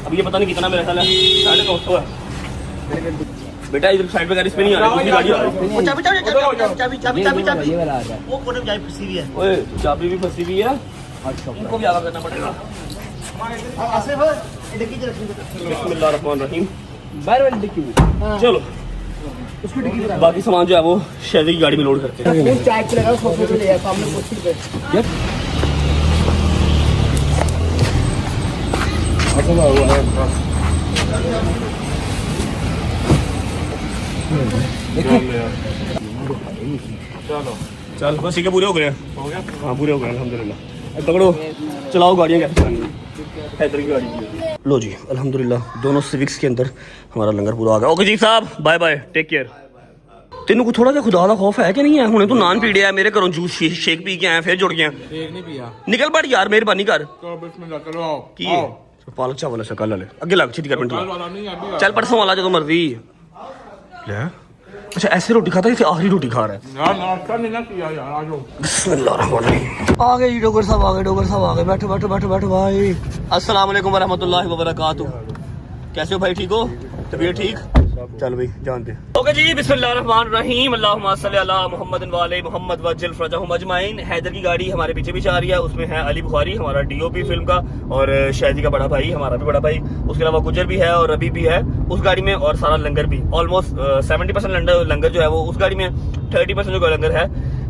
अब ये पता नहीं कितना मेरा ख्याल है 950 है। बेटा इधर साइड पे इस पे नहीं आ रही, दूसरी गाड़ी आ रही है।
चाबी वो कोने में चाबी फंसी हुई है।
ओए चाबी भी फंसी हुई है, इनको भी आगा करना पड़ेगा।
आसिफ ये डिक्की च रखी है।
बिस्मिल्लाहिर्रहमानिर्रहीम।
बाहर वाली डिक्की में
चलो
उसकी डिक्की में
बाकी सामान जो है वो शहरी की गाड़ी में लोड करते हैं।
वो चाय पे लगा, उसको फोटो ले आया सामने कुर्सी पे।
चलो
चल बस ठीक है, पूरे हो गए। हाँ पूरे हो गए अल्हम्दुलिल्लाह। अब पकड़ो, चलाओ गाड़ियाँ कैसे चलानी है, हैदर की गाड़ी। लो जी अल्हम्दुलिल्लाह, दोनों सिविक्स के अंदर हमारा लंगर पूरा आ गया। ओके जी साहब, बाय बाय, टेक केयर। तेनों को थोड़ा सा खुदा का खौफ है कि नहीं है? हुणे तू नान पी दिया, मेरे घरों जूस शेक पी के आया, फिर जुड़ गया।
एक नहीं पिया
निकल पड़ यार, मेहरबानी कर।
तो बिस्मिल्लाह चलो आओ
की पालक चावल शक्ल वाले अगे लग छीटी कर मिनट
कल वाला नहीं अभी
चल परसों वाला जो मर्जी ले। अच्छा ऐसे रोटी खाता है जैसे आखिरी रोटी खा रहा है।
ना नाश्ता नहीं ना किया यार, आ जाओ।
बिस्मिल्लाहिर्रहमानिर्रहीम। आ गए जी डोगर साहब, आ गए डोगर साहब, आ गए। बैठो बैठो बैठो बैठो भाई। अस्सलाम वालेकुम वरहमतुल्लाहि वबरकातुहू। कैसे हो भाई, ठीक हो? तबीयत ठीक? चल भाई जानते। ओके जी, बिस्मिल्लाहिर्रहमानिर्रहीम। अल्लाहुम्मा सल्ली अला मुहम्मद व आले मुहम्मद व जिल फरजहुम अजमाइन। हैदर की गाड़ी हमारे पीछे भी जा रही है, उसमें है अली बुखारी हमारा डीओपी फिल्म का, और शादी का बड़ा भाई हमारा भी बड़ा भाई, उसके अलावा गुजर भी है और रबी भी है उस गाड़ी में, और सारा लंगर भी ऑलमोस्ट 70% लंगर जो है वो उस गाड़ी में, 30% जो लंगर है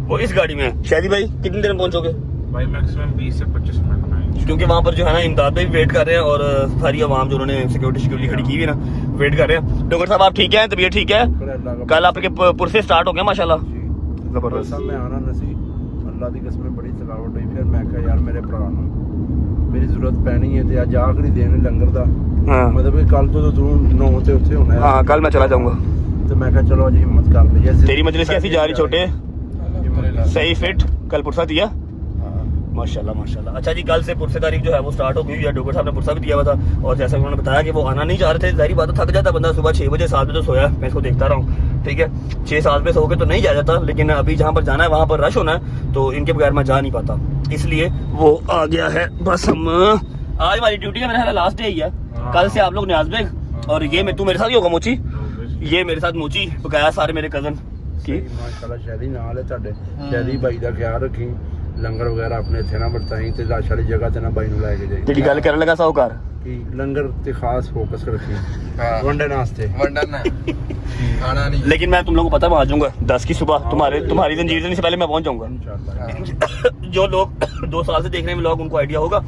वो इस गाड़ी में है। शादी भाई कितनी देर में पहुंचोगे?
भाई मैक्सिमम 20 से 25 मिनट में,
क्योंकि वहाँ पर जो है ना इमदाद भाई वेट कर रहे हैं, और सारी आवाम जो उन्होंने सिक्योरिटी खड़ी की हुई है ना, वेट कर रहे हैं। डॉक्टर साहब आप ठीक हैं, तबीयत ठीक है? कल आपके पुरसे स्टार्ट हो गया माशाल्लाह, जबरदस्त।
मैं आना नसी अल्लाह की कसम बड़ी थकावट हुई, फिर मैं कहा यार मेरे भरा मेरी जरूरत पैनी है, तो अज आखिरी दिन लंगर दा,
हाँ
मतलब कल तो तू 9 ते उत्थे होना है।
हाँ कल मैं चला जाऊंगा।
तो मैं कहा चलो अज हिम्मत कर ली।
तेरी मजलिस कैसी जा रही छोटे? सही फिट, कल पुरसा दिया? माशाल्लाह माशाल्लाह। अच्छा जी, कल से पुरसे तारीख जो है वो स्टार्ट हो गई है। डॉक्टर साहब ने पुरसा भी दिया हुआ था, और जैसा उन्होंने बताया कि वो आना नहीं चाह रहे थे, जाहिर बात है थक जाता बंदा, सुबह 6 बजे 7 बजे सोया, मैं इसको देखता रहा हूँ, ठीक है। 6-7 बजे सो के तो नहीं जा जाता, लेकिन अभी जहाँ पर जाना है वहाँ पर रश होना है, तो इनके बगैर मैं जा नहीं पाता, इसलिए वो आ गया है। बस हम आज हमारी ड्यूटी का मेरा ख्याल लास्ट डे ही है। कल से आप लोग न्याज बेग और ये तू मेरे साथ ही होगा मोची, ये मेरे साथ मोची बकाया सारे मेरे कजन की।
माशाल्लाह शहरी नाल है ਤੁਹਾਡੇ शहरी भाई ਦਾ ख्याल रखी, लंगर वगैरह अपने ਇੱਥੇ ਨਾ ਵਰਤਾਈ ਤੇ ਲਾਸ਼ ਵਾਲੀ ਜਗ੍ਹਾ ਤੇ ਨਾ ਬਾਈ ਨੂੰ ਲੈ ਕੇ ਜਾਈ।
ਜਿਹੜੀ ਗੱਲ ਕਰਨ ਲੱਗਾ ਸਾਹੂਕਾਰ
ਕਿ ਲੰਗਰ ਤੇ ਖਾਸ ਫੋਕਸ ਰੱਖੀ
हाँ।
वनडे नाश्ते
वंडन है खाना नहीं।
लेकिन मैं तुम लोगों को पता है मैं आ जाऊंगा 10 की सुबह, तुम्हारी जंजीर से पहले मैं पहुंच जाऊंगा।
इंशाल्लाह।
जो लोग 2 साल से देख रहे हैं व्लॉग उनको आइडिया होगा,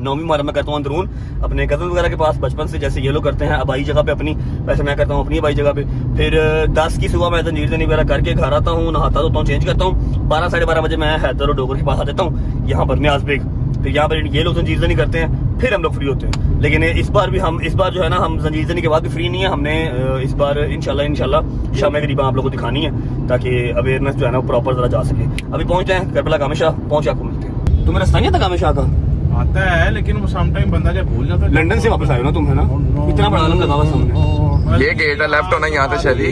9वीं मार्च में करता हूँ अंदरून अपने कजन वगैरह के पास बचपन से, जैसे ये लोग करते हैं अबाई जगह पे अपनी, वैसे मैं करता हूँ अपनी अबाई जगह पे। फिर 10 की सुबह मैं जंजीर जनी वगैरह करके घर आता हूँ, नहाता धोता हूँ, चेंज करता हूँ। 12-12:30 बजे मैं हैदर और डोगर के पास आ जाता हूँ यहाँ पर न्याज बेग। फिर यहाँ पर ये लोग जंजीर जनी करते हैं, फिर हम लोग फ्री होते हैं। लेकिन इस बार जो है ना हम जंजीर जनी के बाद भी फ्री नहीं है। हमने इस बार इंशाल्लाह शाम करीबा आप लोगों को दिखानी है, ताकि अवेयरनेस जो है ना प्रॉपर जरा जा सके। अभी पहुँचते हैं करबला कामे शाह, पहुँच आपको मिलते हैं। तुम्हें रास्ता नहीं आता कामे शाह का?
आता है, लेकिन वो सम टाइम बंदा जब भूल जाता है।
लंदन से वापस आए हो ना तुम, है ना? इतना बड़ा आलम लगा हुआ सामने।
ये गेट है लेफ्ट होना यहाँ से शहरी।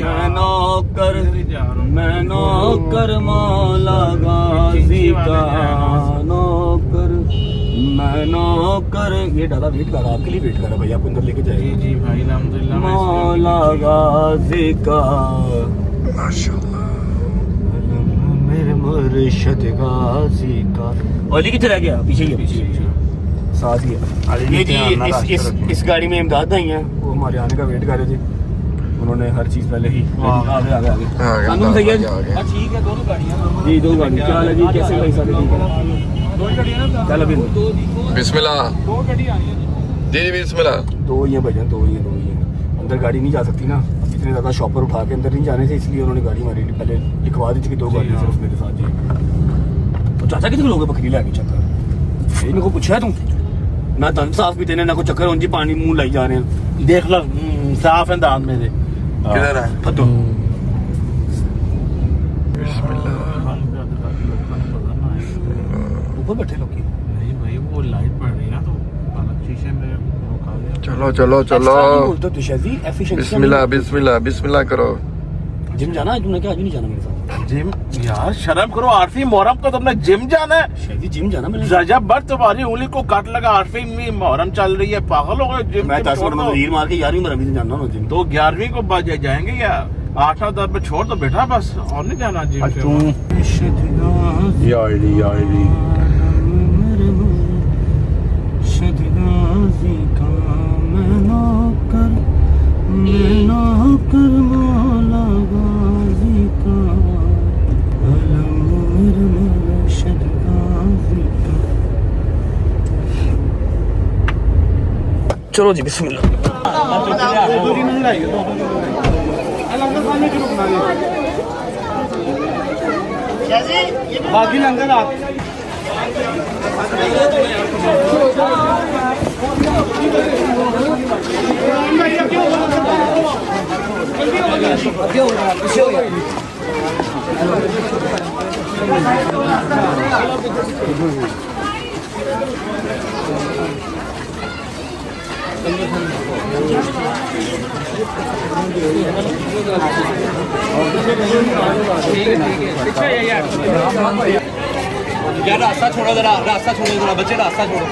मैं नौकर मौला गाजी का नौकर, मैं नौकर। ये डाला वेट कर रहा, आपके लिए वेट कर रहा, भैया आपको अंदर लेके जाए।
जी भाई अल्हम्दुलिल्लाह।
मौला गाजी का
माशाल्लाह।
मेरे मुर्शिद गाजी का। अली किधर रह गया? पीछे ही है, पीछे साथ ही है। ये जी इस गाड़ी में इमदाद भाई हैं, वो हमारे आने का वेट कर रहे थे। उन्होंने हर चीज पहले ही आगे कानून सैयद। ठीक है, दोनों गाड़ियां जी, 2 गाड़ी। क्या हाल है जी, कैसे भाई साहब? ठीक है, 2 गाड़ियां ना। चल अभी
बिस्मिल्लाह।
2 गाड़ी आई है
जी बिस्मिल्लाह।
2 ही है भैया, 2 ही है। अंदर गाड़ी नहीं जा सकती ना, इतने ज्यादा शॉपर उठा के अंदर नहीं जाने से, इसलिए उन्होंने गाड़ी हमारी पहले लिखवा दी थी कि 2 गाड़ियां सिर्फ मेरे साथ जाएंगी। तो चाचा कितने लोग हैं बकरी लाके चक्कर? ये मेरे को पूछा है तुम? ना दंद साफ भी देने ना कोई चक्कर, उनकी पानी मुंह लाई जा रहे हैं।
देख लो साफ है दांत मेरे।
किधर है?
फतो ऊपर बैठे लोग।
नहीं भाई, वो लाइट पड़ रही है ना, तो अलग शीशे में रोका दिया।
चलो चलो चलो।
एफिशिएंसी
बिस्मिल्लाह बिस्मिल्लाह बिस्मिल्लाह करो।
जिम जाना है तुमने? क्या आज नहीं जाना मेरे साथ?
जिम? यार शर्म करो, 8वीं मुहर्रम को तुमने जिम जाना है?
शायद जिम जाना मैंने।
जब बर तुम्हारी उंगली को काट लगा, 8वीं मुहर्रम चल रही है, पागल हो गए? जिम
मैं 10 मिनट में वीर मार के 11वीं में जाना हूँ जिम।
तो 11वीं को जाएंगे या 8-10 में छोड़ दो बेटा, बस और नहीं जाना जिम।
चलो जी बिस्मिल्लाह।
बाकी लंगर आप
यार रास्ता छोड़ो जरा, रास्ता छोड़ो जरा बच्चे, रास्ता छोड़ो।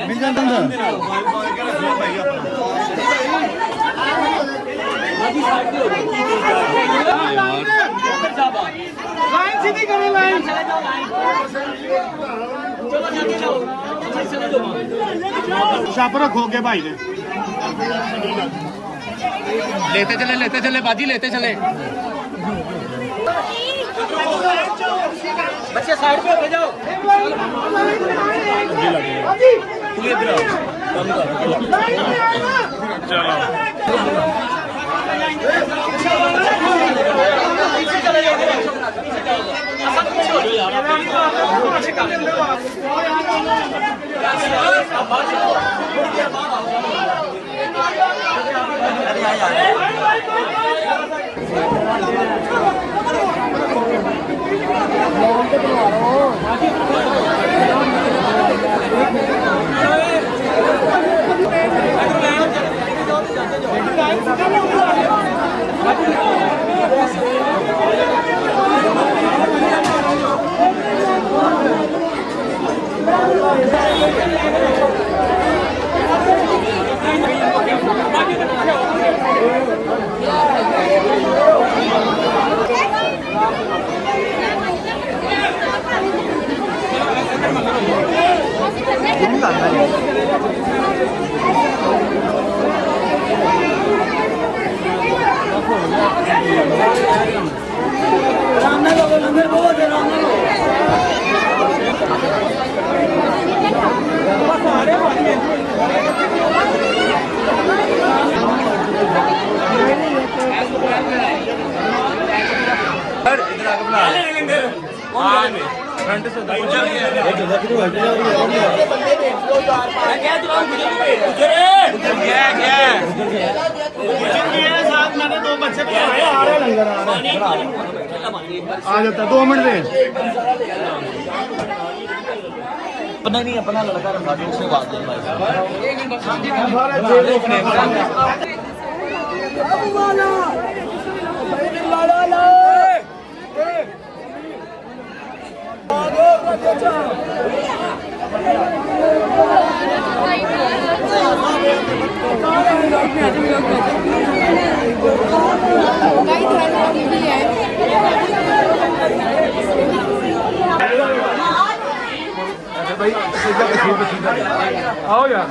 मिल जाता लाइन सीधी करो, लाइन शापर खो गया भाई ने।
लेते चले बाजी लेते चले बच्चे साइड पे हो जाओ तू इधर आओ चलो
आ जाता 2 मिनट दे
अपना नहीं अपना लड़का रखा दो उससे बात
आओ यार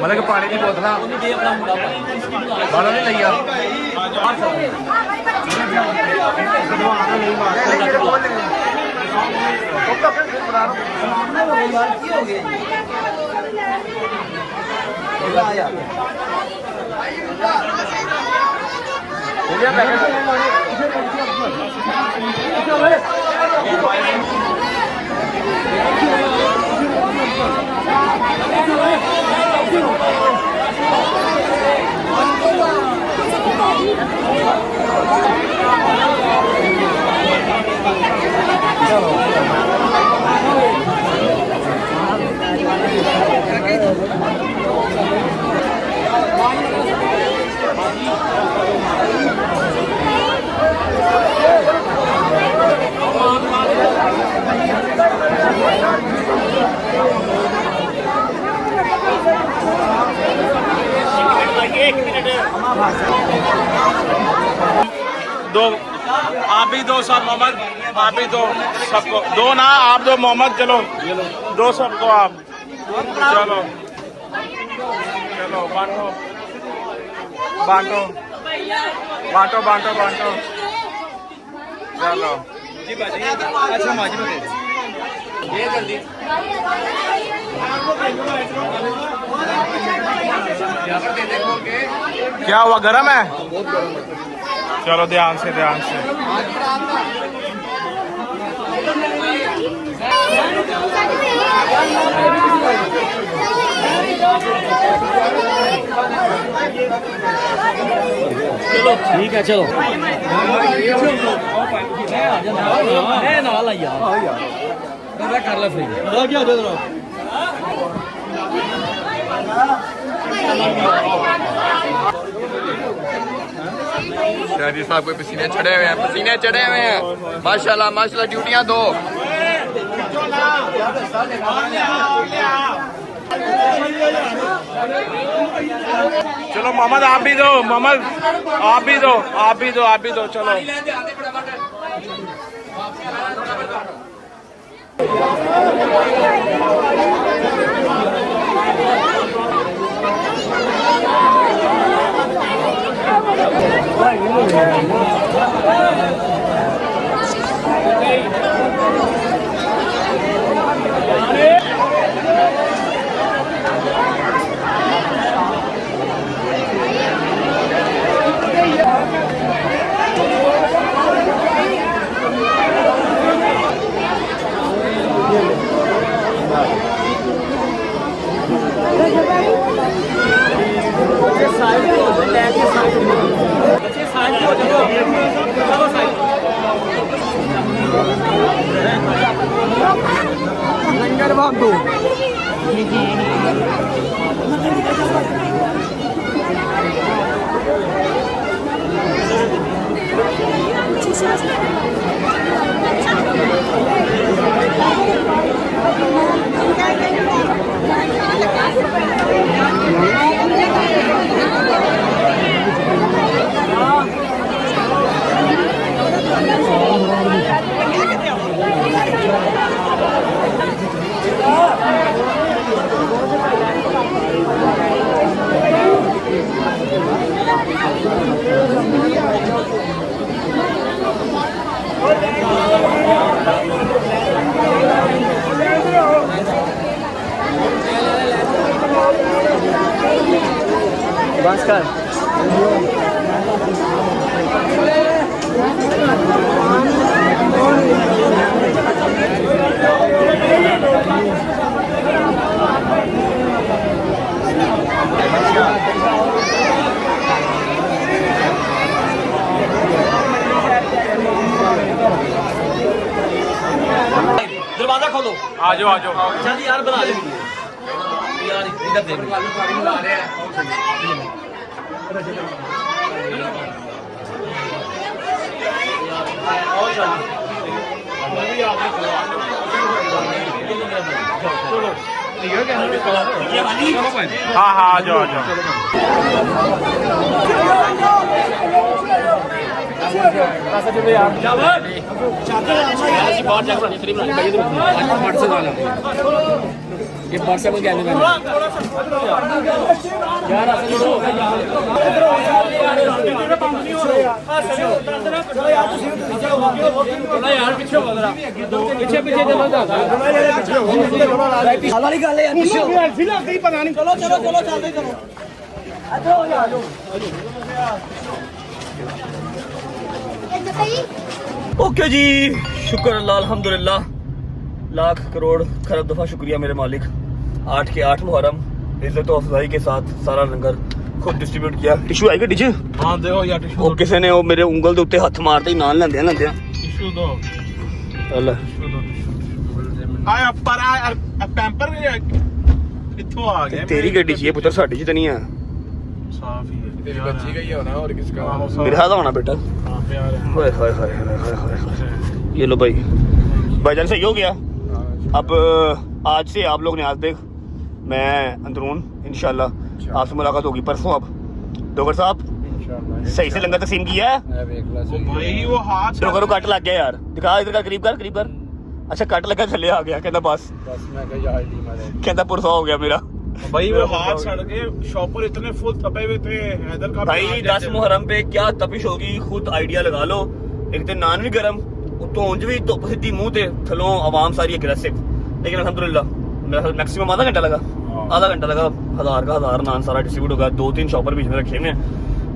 मतलब कि पानी की बोतल बालों नहीं लिया
दो आप भी दो सर मोहम्मद आप भी दो सबको दो ना आप दो मोहम्मद चलो दो सबको आप चलो चलो बांटो बांटो बांटो बांटो बांटो चलो
अच्छा माजी में ये जल्दी
क्या हुआ गरम है चलो ध्यान से ध्यान से
चलो ठीक है चलो कर ले फ्री
शादी साहब को पसीने चढ़े हुए हैं, पसीने चढ़े हुए हैं। माशाल्लाह माशाल्लाह, ड्यूटियां दो।
चलो मोहम्मद आप भी दो मोहम्मद आप भी दो आप भी दो आप भी दो चलो
दरवाजा खोलो।
आ जाओ आ जाओ।
जल्दी यार बना ले यार, इधर देख
हाँ हाँ आ जाओ आ जाओ।
ओके जी, शुक्र अल्लाह अल्हम्दुलिल्लाह, लाख करोड़ खरब दफा शुक्रिया मेरे मालिक। 8 के 8 मुहर्रम इज्जत और अफजाई के साथ सारा लंगर खुद डिस्ट्रीब्यूट किया। टिशू आएगा डिज
हाँ दो यार टिशू।
ਉਹ ਕਿਸੇ ਨੇ ਉਹ ਮੇਰੇ ਉਂਗਲ ਦੇ ਉੱਤੇ ਹੱਥ ਮਾਰਦੇ ਹੀ ਨਾਲ ਲੈਂਦੇ ਲੈਂਦੇ
टिशू दो।
ਅੱਲਾ
आया पर आया पैम्पर कित्थों आ गया?
ਤੇਰੀ ਗੱਡੀ 'ਚ ਇਹ ਪੁੱਤਰ ਸਾਡੀ 'ਚ ਤਾਂ ਨਹੀਂ ਆ।
साफ ही है।
तेरी बच्ची का ही होना और किसका?
मेरा हाथ होना बेटा।
हाँ प्यार है।
हाय हाय हाय हाय हाय हाय। ये लो भाई, भाईजान सही हो गया। अब आज से आप लोग न्याज देख, मैं अंदरून इंशाल्लाह आपसे मुलाकात होगी परसों। अब डोगर साहब सही से लंगर तकसीम किया है?
भाई वो हाथ
डोगर को कट लग गया यार, दिखा इधर का करीब कर। अच्छा कट लगा थले आ गया, कहता बस कहता पुरसा हो गया मेरा।
भाई वो हाथ सड़ गए, शॉपर इतने फुल तपे हुए थे। हैदर का
भाई 10 मुहर्रम पे क्या तपिश होगी, खुद आइडिया लगा लो। एक दिन नान भी गर्म, उतो ऊंज भी धुप सीधी मुंह ते, थलों आवाम सारी एग्रेसिव। लेकिन अल्हम्दुलिल्लाह मेरा मैक्सिमम आधा घंटा लगा, 1000 नान सारा डिस्ट्रीब्यूट होगा। 2-3 शॉपर बीच में रखे हुए हैं,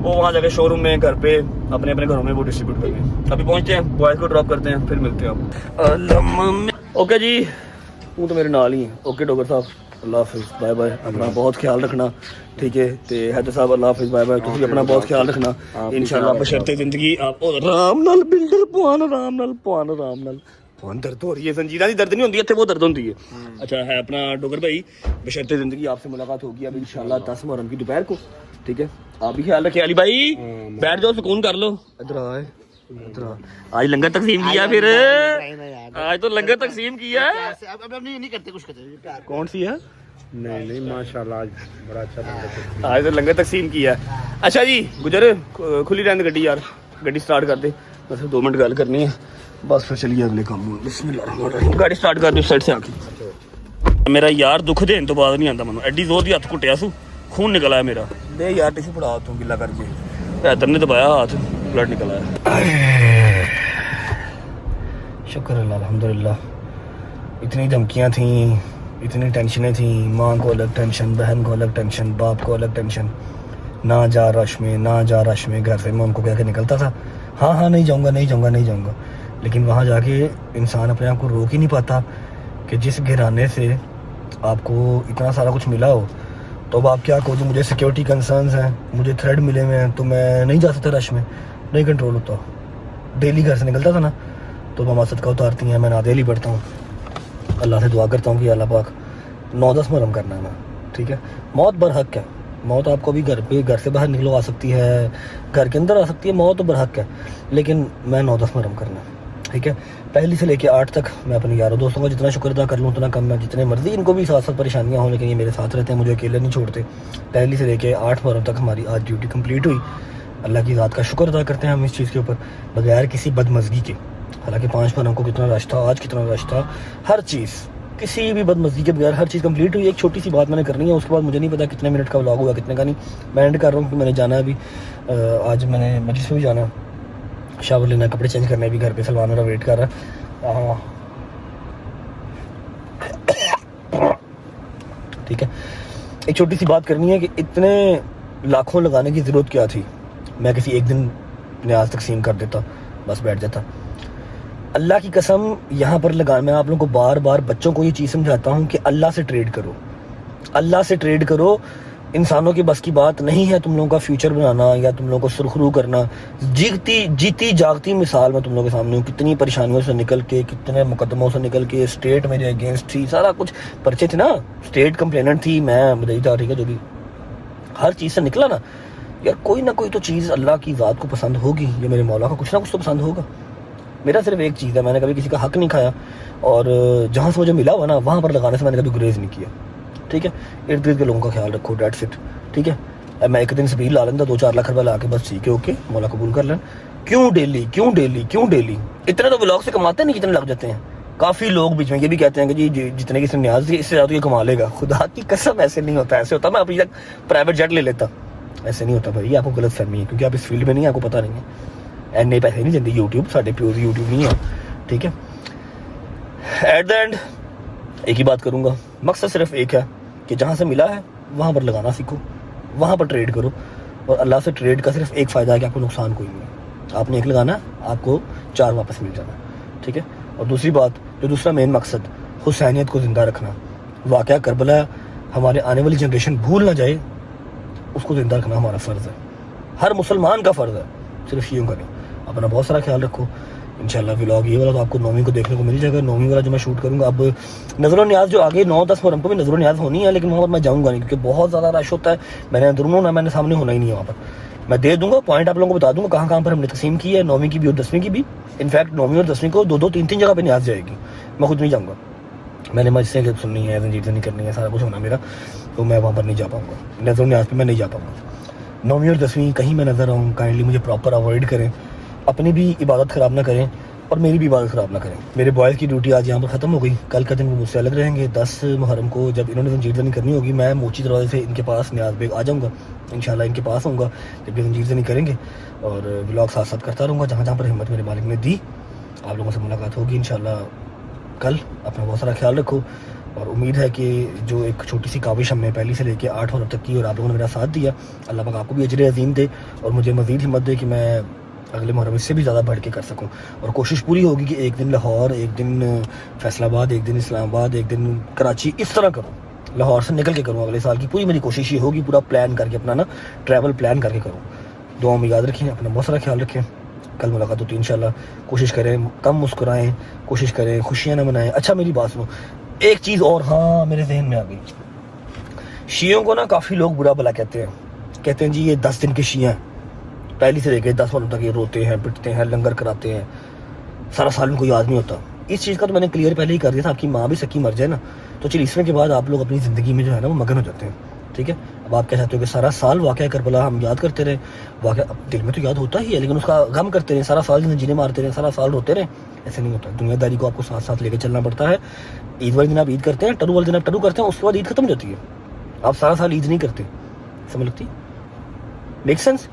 वो वहाँ जाके शोरूम में, घर पे, अपने अपने घरों में वो डिस्ट्रीब्यूट करेंगे। अभी पहुंचते हैं, बॉयज को ड्रॉप करते हैं, फिर मिलते हैं। ओके जी, तू तो मेरे नाल ही है। ओके डोगर साहब, अल्लाह हाफिज़, बाय बाय। अपना बहुत ख्याल रखना, ठीक है। तो हैदर साहब अल्लाह हाफिज़, बाय बाय। तुम भी अपना बहुत ख्याल रखना इंशाल्लाह। बशर्ते जिंदगी आप आराम नाल बिल्डर पुआन, आराम नाल पुआन। दर्द हो रही है, संजीदा दी दर्द नहीं होती है, वो दर्द होती है। अच्छा है अपना डोगर भाई, बशर्ते जिंदगी आपसे मुलाकात होगी अब इंशाल्लाह 10 मुहर्रम की दोपहर को, ठीक है। आप भी ख्याल रखिए। अली भाई बैठ जाओ, सुकून कर लो। इधर आए, इधर आ। आज लंगर तकसीम किया, फिर आज तो लंगर तकसीम किया।
अब नहीं करते कुछ करते।
कौन सी है?
नहीं माशाल्लाह आज बड़ा अच्छा लंगर।
आज तो लंगर तकसीम किया। अच्छा जी गुजर खुली रहने गड्डी यार, गड्डी स्टार्ट कर दे, बस 2 मिनट गल करनी है। बस फिर चलिए अगले काम में। बिस्मिल्लाह, गाड़ी स्टार्ट कर दी साइड से आके। मेरा यार दुख देने तो बाद नहीं आता मैं, एडी जोर दी हथ घुटिया सू, खून निकल आया मेरा। दे यार टिशू पड़ा तू गिला करके, इधर ने दबाया हाथ, ब्लड निकल आया। शुक्र अल्लाह, अल्हम्दुलिल्लाह। इतनी धमकियाँ थी, इतनी टेंशनें थी, माँ को अलग टेंशन, बहन को अलग टेंशन, बाप को अलग टेंशन। ना जा रश में, ना जा रश में, घर से मैं उनको कह के निकलता था हाँ नहीं जाऊँगा, नहीं जाऊँगा, नहीं जाऊँगा। लेकिन वहाँ जाके इंसान अपने आप को रोक ही नहीं पाता कि जिस घराने से आपको इतना सारा कुछ मिला हो, तो अब आप क्या कहो, जो मुझे सिक्योरिटी कंसर्न्स हैं, मुझे थ्रेड मिले हुए हैं, तो मैं नहीं जा सकता रश में, नहीं कंट्रोल होता। डेली घर से निकलता था ना, तो मामा सदका उतारती हैं, मैं नादियाली पढ़ता हूँ, अल्लाह से दुआ करता हूँ कि अल्लाह पाक 9-10 मुहर्रम करना है ना, ठीक है। मौत बरहक है, मौत आपको भी घर से बाहर निकलो आ सकती है, घर के अंदर आ सकती है, मौत तो बरहक है, लेकिन मैं 9-10 मुहर्रम करना है, ठीक है। पहली से लेके 8 तक मैं अपने यारों दोस्तों का जितना शुक्र अदा कर लूँ उतना कम है। जितने मर्जी इनको भी साथ साथ परेशानियाँ हों, लेकिन ये मेरे साथ रहते हैं, मुझे अकेले नहीं छोड़ते। पहली से लेके 8 मुहर्रम तक हमारी आज ड्यूटी कंप्लीट हुई। अल्लाह की ज़ात का शुक्र अदा करते हैं हम इस चीज़ के ऊपर, बगैर किसी बदमज़गी के। हालांकि 5 मुहर्रम को कितना रश था, आज कितना रश था, हर चीज़ किसी भी बदमज़गी के बगैर हर चीज़ कंप्लीट हुई। एक छोटी सी बात मैंने करनी है, उसके बाद मुझे नहीं पता कितने मिनट का व्लॉग हुआ, कितने का नहीं। मैं एंड कर रहा हूँ कि मैंने जाना है अभी, आज मैंने मजलिस में भी जाना है, शावर लेना, कपड़े चेंज करने, भी घर पे सलमान मेरा वेट कर रहा है। ठीक है, एक छोटी सी बात करनी है कि इतने लाखों लगाने की ज़रूरत क्या थी। मैं किसी एक दिन न्याज तकसीम कर देता, बस बैठ जाता। अल्लाह की कसम यहाँ पर लगा, मैं आप लोगों को बार बार बच्चों को ये चीज़ समझाता हूँ कि अल्लाह से ट्रेड करो, अल्लाह से ट्रेड करो। इंसानों की बस की बात नहीं है तुम लोगों का फ्यूचर बनाना या तुम लोगों को सुरखरू करना। जीती जागती मिसाल मैं तुम लोगों के सामने हूँ, कितनी परेशानियों से निकल के, कितने मुकदमों से निकल के, स्टेट मेरे अगेंस्ट थी, सारा कुछ पर्चे थे ना, स्टेट कंप्लेनेंट थी, मैं बधाई था, ठीक है, जो भी हर चीज़ से निकला ना यार, कोई ना कोई तो चीज़ अल्लाह की ज़ात को पसंद होगी, या मेरे मौला को कुछ ना कुछ तो पसंद होगा। मेरा सिर्फ एक चीज़ है, मैंने कभी किसी का हक नहीं खाया, और जहाँ से मुझे मिला हुआ ना वहाँ पर लगाने से मैंने कभी गुरेज नहीं किया, ठीक है। इर्द गिर्द के लोगों का ख्याल रखो, डेट्स इट, ठीक है। मैं एक दिन स्पीड ला लेता 2-4 लाख रुपये ला के, बस ठीक है, ओके, मौला कबूल कर लें। क्यों डेली इतने तो व्लॉग से कमाते नहीं, कितने लग जाते हैं। काफ़ी लोग बीच में ये भी कहते हैं कि जी जितने की इसने न्याज थी इससे ज़्यादा ये कमा लेगा। खुदा की कसम ऐसे नहीं होता, ऐसे होता मैं अभी तक प्राइवेट जेट ले लेता, ऐसे नहीं होता भाई। ये आपको गलत फहमी है, क्योंकि आप इस फील्ड में नहीं, आपको पता नहीं है। एने पैसे नहीं देती यूट्यूब, साढ़े प्योर यूट्यूब नहीं है, ठीक है। एट द एंड एक ही बात करूँगा, मकसद सिर्फ एक है कि जहाँ से मिला है वहाँ पर लगाना सीखो, वहाँ पर ट्रेड करो। और अल्लाह से ट्रेड का सिर्फ एक फ़ायदा है कि आपको नुकसान कोई नहीं है। आपने एक लगाना है, आपको 4 वापस मिल जाना, ठीक है। और दूसरी बात, जो दूसरा मेन मकसद, हुसैनियत को ज़िंदा रखना। वाक़या करबला हमारे आने वाली जनरेशन भूल ना जाए, उसको ज़िंदा रखना हमारा फ़र्ज़ है, हर मुसलमान का फ़र्ज़ है। सिर्फ यूँ करें, अपना बहुत सारा ख्याल रखो। इंशाल्लाह व्लॉग ये वाला तो आपको 9वीं को देखने को मिल जाएगा, 9वीं वाला जो मैं शूट करूँगा। अब नज़र न्याज जो आगे 9-10 मुहर्रम को भी नज़र न्याज होनी है, लेकिन वहाँ पर मैं जाऊँगा नहीं, क्योंकि बहुत ज़्यादा रश होता है। मैंने अंदर होना, मैंने सामने होना ही नहीं है वहाँ पर। मैं दे दूँगा पॉइंट, आप लोगों को बता दूँगा कहाँ कहाँ पर हमने तकसीम की है, 9वीं की भी और 10वीं की भी। इनफैक्ट 9वीं और 10वीं को 2-3 जगह पर न्याज जाएगी, मैं खुद नहीं जाऊँगा। मैंने मजसे सुननी है, जंजीर नहीं करनी है, सारा कुछ होना मेरा, तो मैं वहाँ पर नहीं जा पाऊँगा। नज़र न्याज पर मैं नहीं जा पाऊँगा। 9वीं और 10वीं कहीं मैं नज़र आऊँ, काइंडली मुझे प्रॉपर अवॉइड करें, अपनी भी इबादत ख़राब ना करें और मेरी भी इबादत ख़राब ना करें। मेरे बॉयज़ की ड्यूटी आज यहाँ पर ख़त्म हो गई, कल का दिन वो मुझसे अलग रहेंगे। 10 मुहर्रम को जब इन्होंने जंजीर ज़नी करनी होगी, मैं मोची दरवाजे से इनके पास न्याज बेग आ जाऊँगा, इंशाल्लाह इनके पास आऊँगा जब ये जंजीर ज़नी करेंगे, और व्लॉग साथ साथ करता रहूँगा जहाँ जहाँ पर हिम्मत मेरे मालिक ने दी। आप लोगों से मुलाकात होगी इंशाल्लाह कल। अपना बहुत सारा ख्याल रखो, और उम्मीद है कि जो एक छोटी सी काविश हमने पहली से लेकर 8 मुहर्रम तक की, और आप लोगों ने मेरा साथ दिया, अल्लाह पाक आपको भी अजर अज़ीम दे और मुझे मज़ीद हिम्मत दे कि मैं अगले मुहर्रम इससे भी ज़्यादा बढ़ के कर सकूं। और कोशिश पूरी होगी कि एक दिन लाहौर, एक दिन फैसलाबाद, एक दिन इस्लामाबाद, एक दिन कराची, इस तरह करूं, लाहौर से निकल के करूं। अगले साल की पूरी मेरी कोशिश ये होगी, पूरा प्लान करके अपना ना ट्रैवल प्लान करके करूँ। दुआ में याद रखें, अपना बहुत सारा ख्याल रखें। कल मुलाकात होती है इंशाल्लाह। कोशिश करें कम मुस्कुराएं, कोशिश करें खुशियाँ ना मनाएं। अच्छा मेरी बात सुनो, एक चीज़ और, हाँ मेरे जहन में आ गई। शियों को ना काफ़ी लोग बुरा भला कहते हैं जी ये 10 दिन के शिया हैं, पहली से लेकर 10 मुहर्रम तक ये रोते हैं, पिटते हैं, लंगर कराते हैं, सारा साल उनको याद नहीं होता। इस चीज़ का तो मैंने क्लियर पहले ही कर दिया था। आपकी माँ भी सकी मर जाए ना, तो 40वें के बाद आप लोग अपनी ज़िंदगी में जो है ना वो मगन हो जाते हैं, ठीक है। अब आप कह चाहते हो कि सारा साल वाक़या करबला हम याद करते रहे, वाक़या दिल में तो याद होता ही है लेकिन उसका गम करते रहे, सारा साल जीने मारते रहे, सारा साल रोते रहे, ऐसे नहीं होता। दुनियादारी को आपको साथ साथ लेकर चलना पड़ता है। ईद वाले दिन आप ईद करते हैं, टरू वाले दिन आप टरू करते हैं, उसके बाद ईद खत्म हो जाती है। आप सारा साल ईद नहीं करते, समझ लगती? Make sense?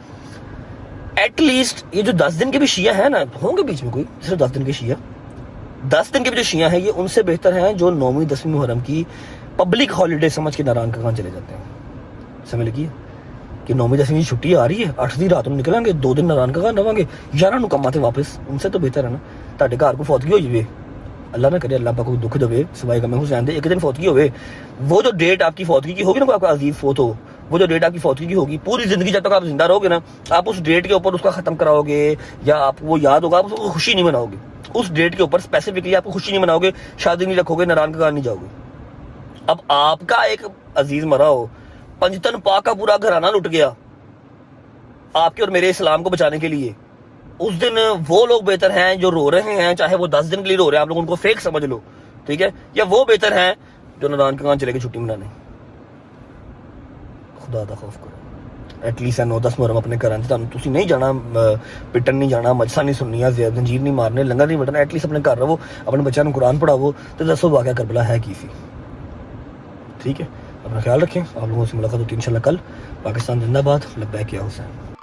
एटलीस्ट ये जो 10 दिन के भी शिया है ना, होंगे बीच में कोई सिर्फ 10 दिन के शिया, 10 दिन के भी जो शिया हैं ये उनसे बेहतर हैं जो 9वीं 10वीं मुहर्रम की पब्लिक हॉलीडे समझ के नारायण का चले जाते हैं। समझ लगी कि 9वीं 10वीं की छुट्टी आ रही है, 8वीं रात में निकलेंगे, 2 दिन नारायण का रवांगे, 11 ਨੂੰ कमाते वापस। उनसे तो बेहतर है ना ਤੁਹਾਡੇ घर को फौतगी हो जाए, अल्लाह ना करे, अल्लाह पाक को दुख देवे, सिवाय गम हुसैन दे एक दिन फौतगी होवे, वो जो डेट आपकी फौतगी की होगी ना, आपका अजीज फोत हो, वो जो डेट आपकी फौतगी की होगी, पूरी जिंदगी जब तक आप जिंदा रहोगे ना, आप उस डेट के ऊपर उसका खत्म कराओगे या आपको वो याद होगा, आप उसको खुशी नहीं मनाओगे। उस डेट के ऊपर स्पेसिफिकली आपको खुशी नहीं मनाओगे, शादी नहीं रखोगे, नारायण का नहीं जाओगे। अब आपका एक अजीज मरा हो, पंजतन पाक का पूरा घराना लुट गया आपके और मेरे इस्लाम को बचाने के लिए, उस दिन वो लोग बेहतर हैं जो रो रहे हैं, चाहे वो 10 दिन के लिए रो रहे हैं, आप लोग उनको फेक समझ लो, ठीक है, या वो बेहतर हैं जो नारायण का चले गए छुट्टी मनाने। खुदा दा खौफ करो। एटलीस्ट 9-10 मुहर्रम अपने घर तुम नहीं जाना, पिटन नहीं जाना, मजसा नहीं सुननी, जंजीर नहीं मारने, लंगर नहीं बटना, एटलीस्ट अपने घर रहो, अपने बच्चों को कुरान पढ़ावो, तो दसो वाक़या करबला है की सी। ठीक है, अपना ख्याल रखें। आप लोगों से मुलाकात होती है इंशाल्लाह कल। पाकिस्तान जिंदाबाद, लब्बैक या हुसैन।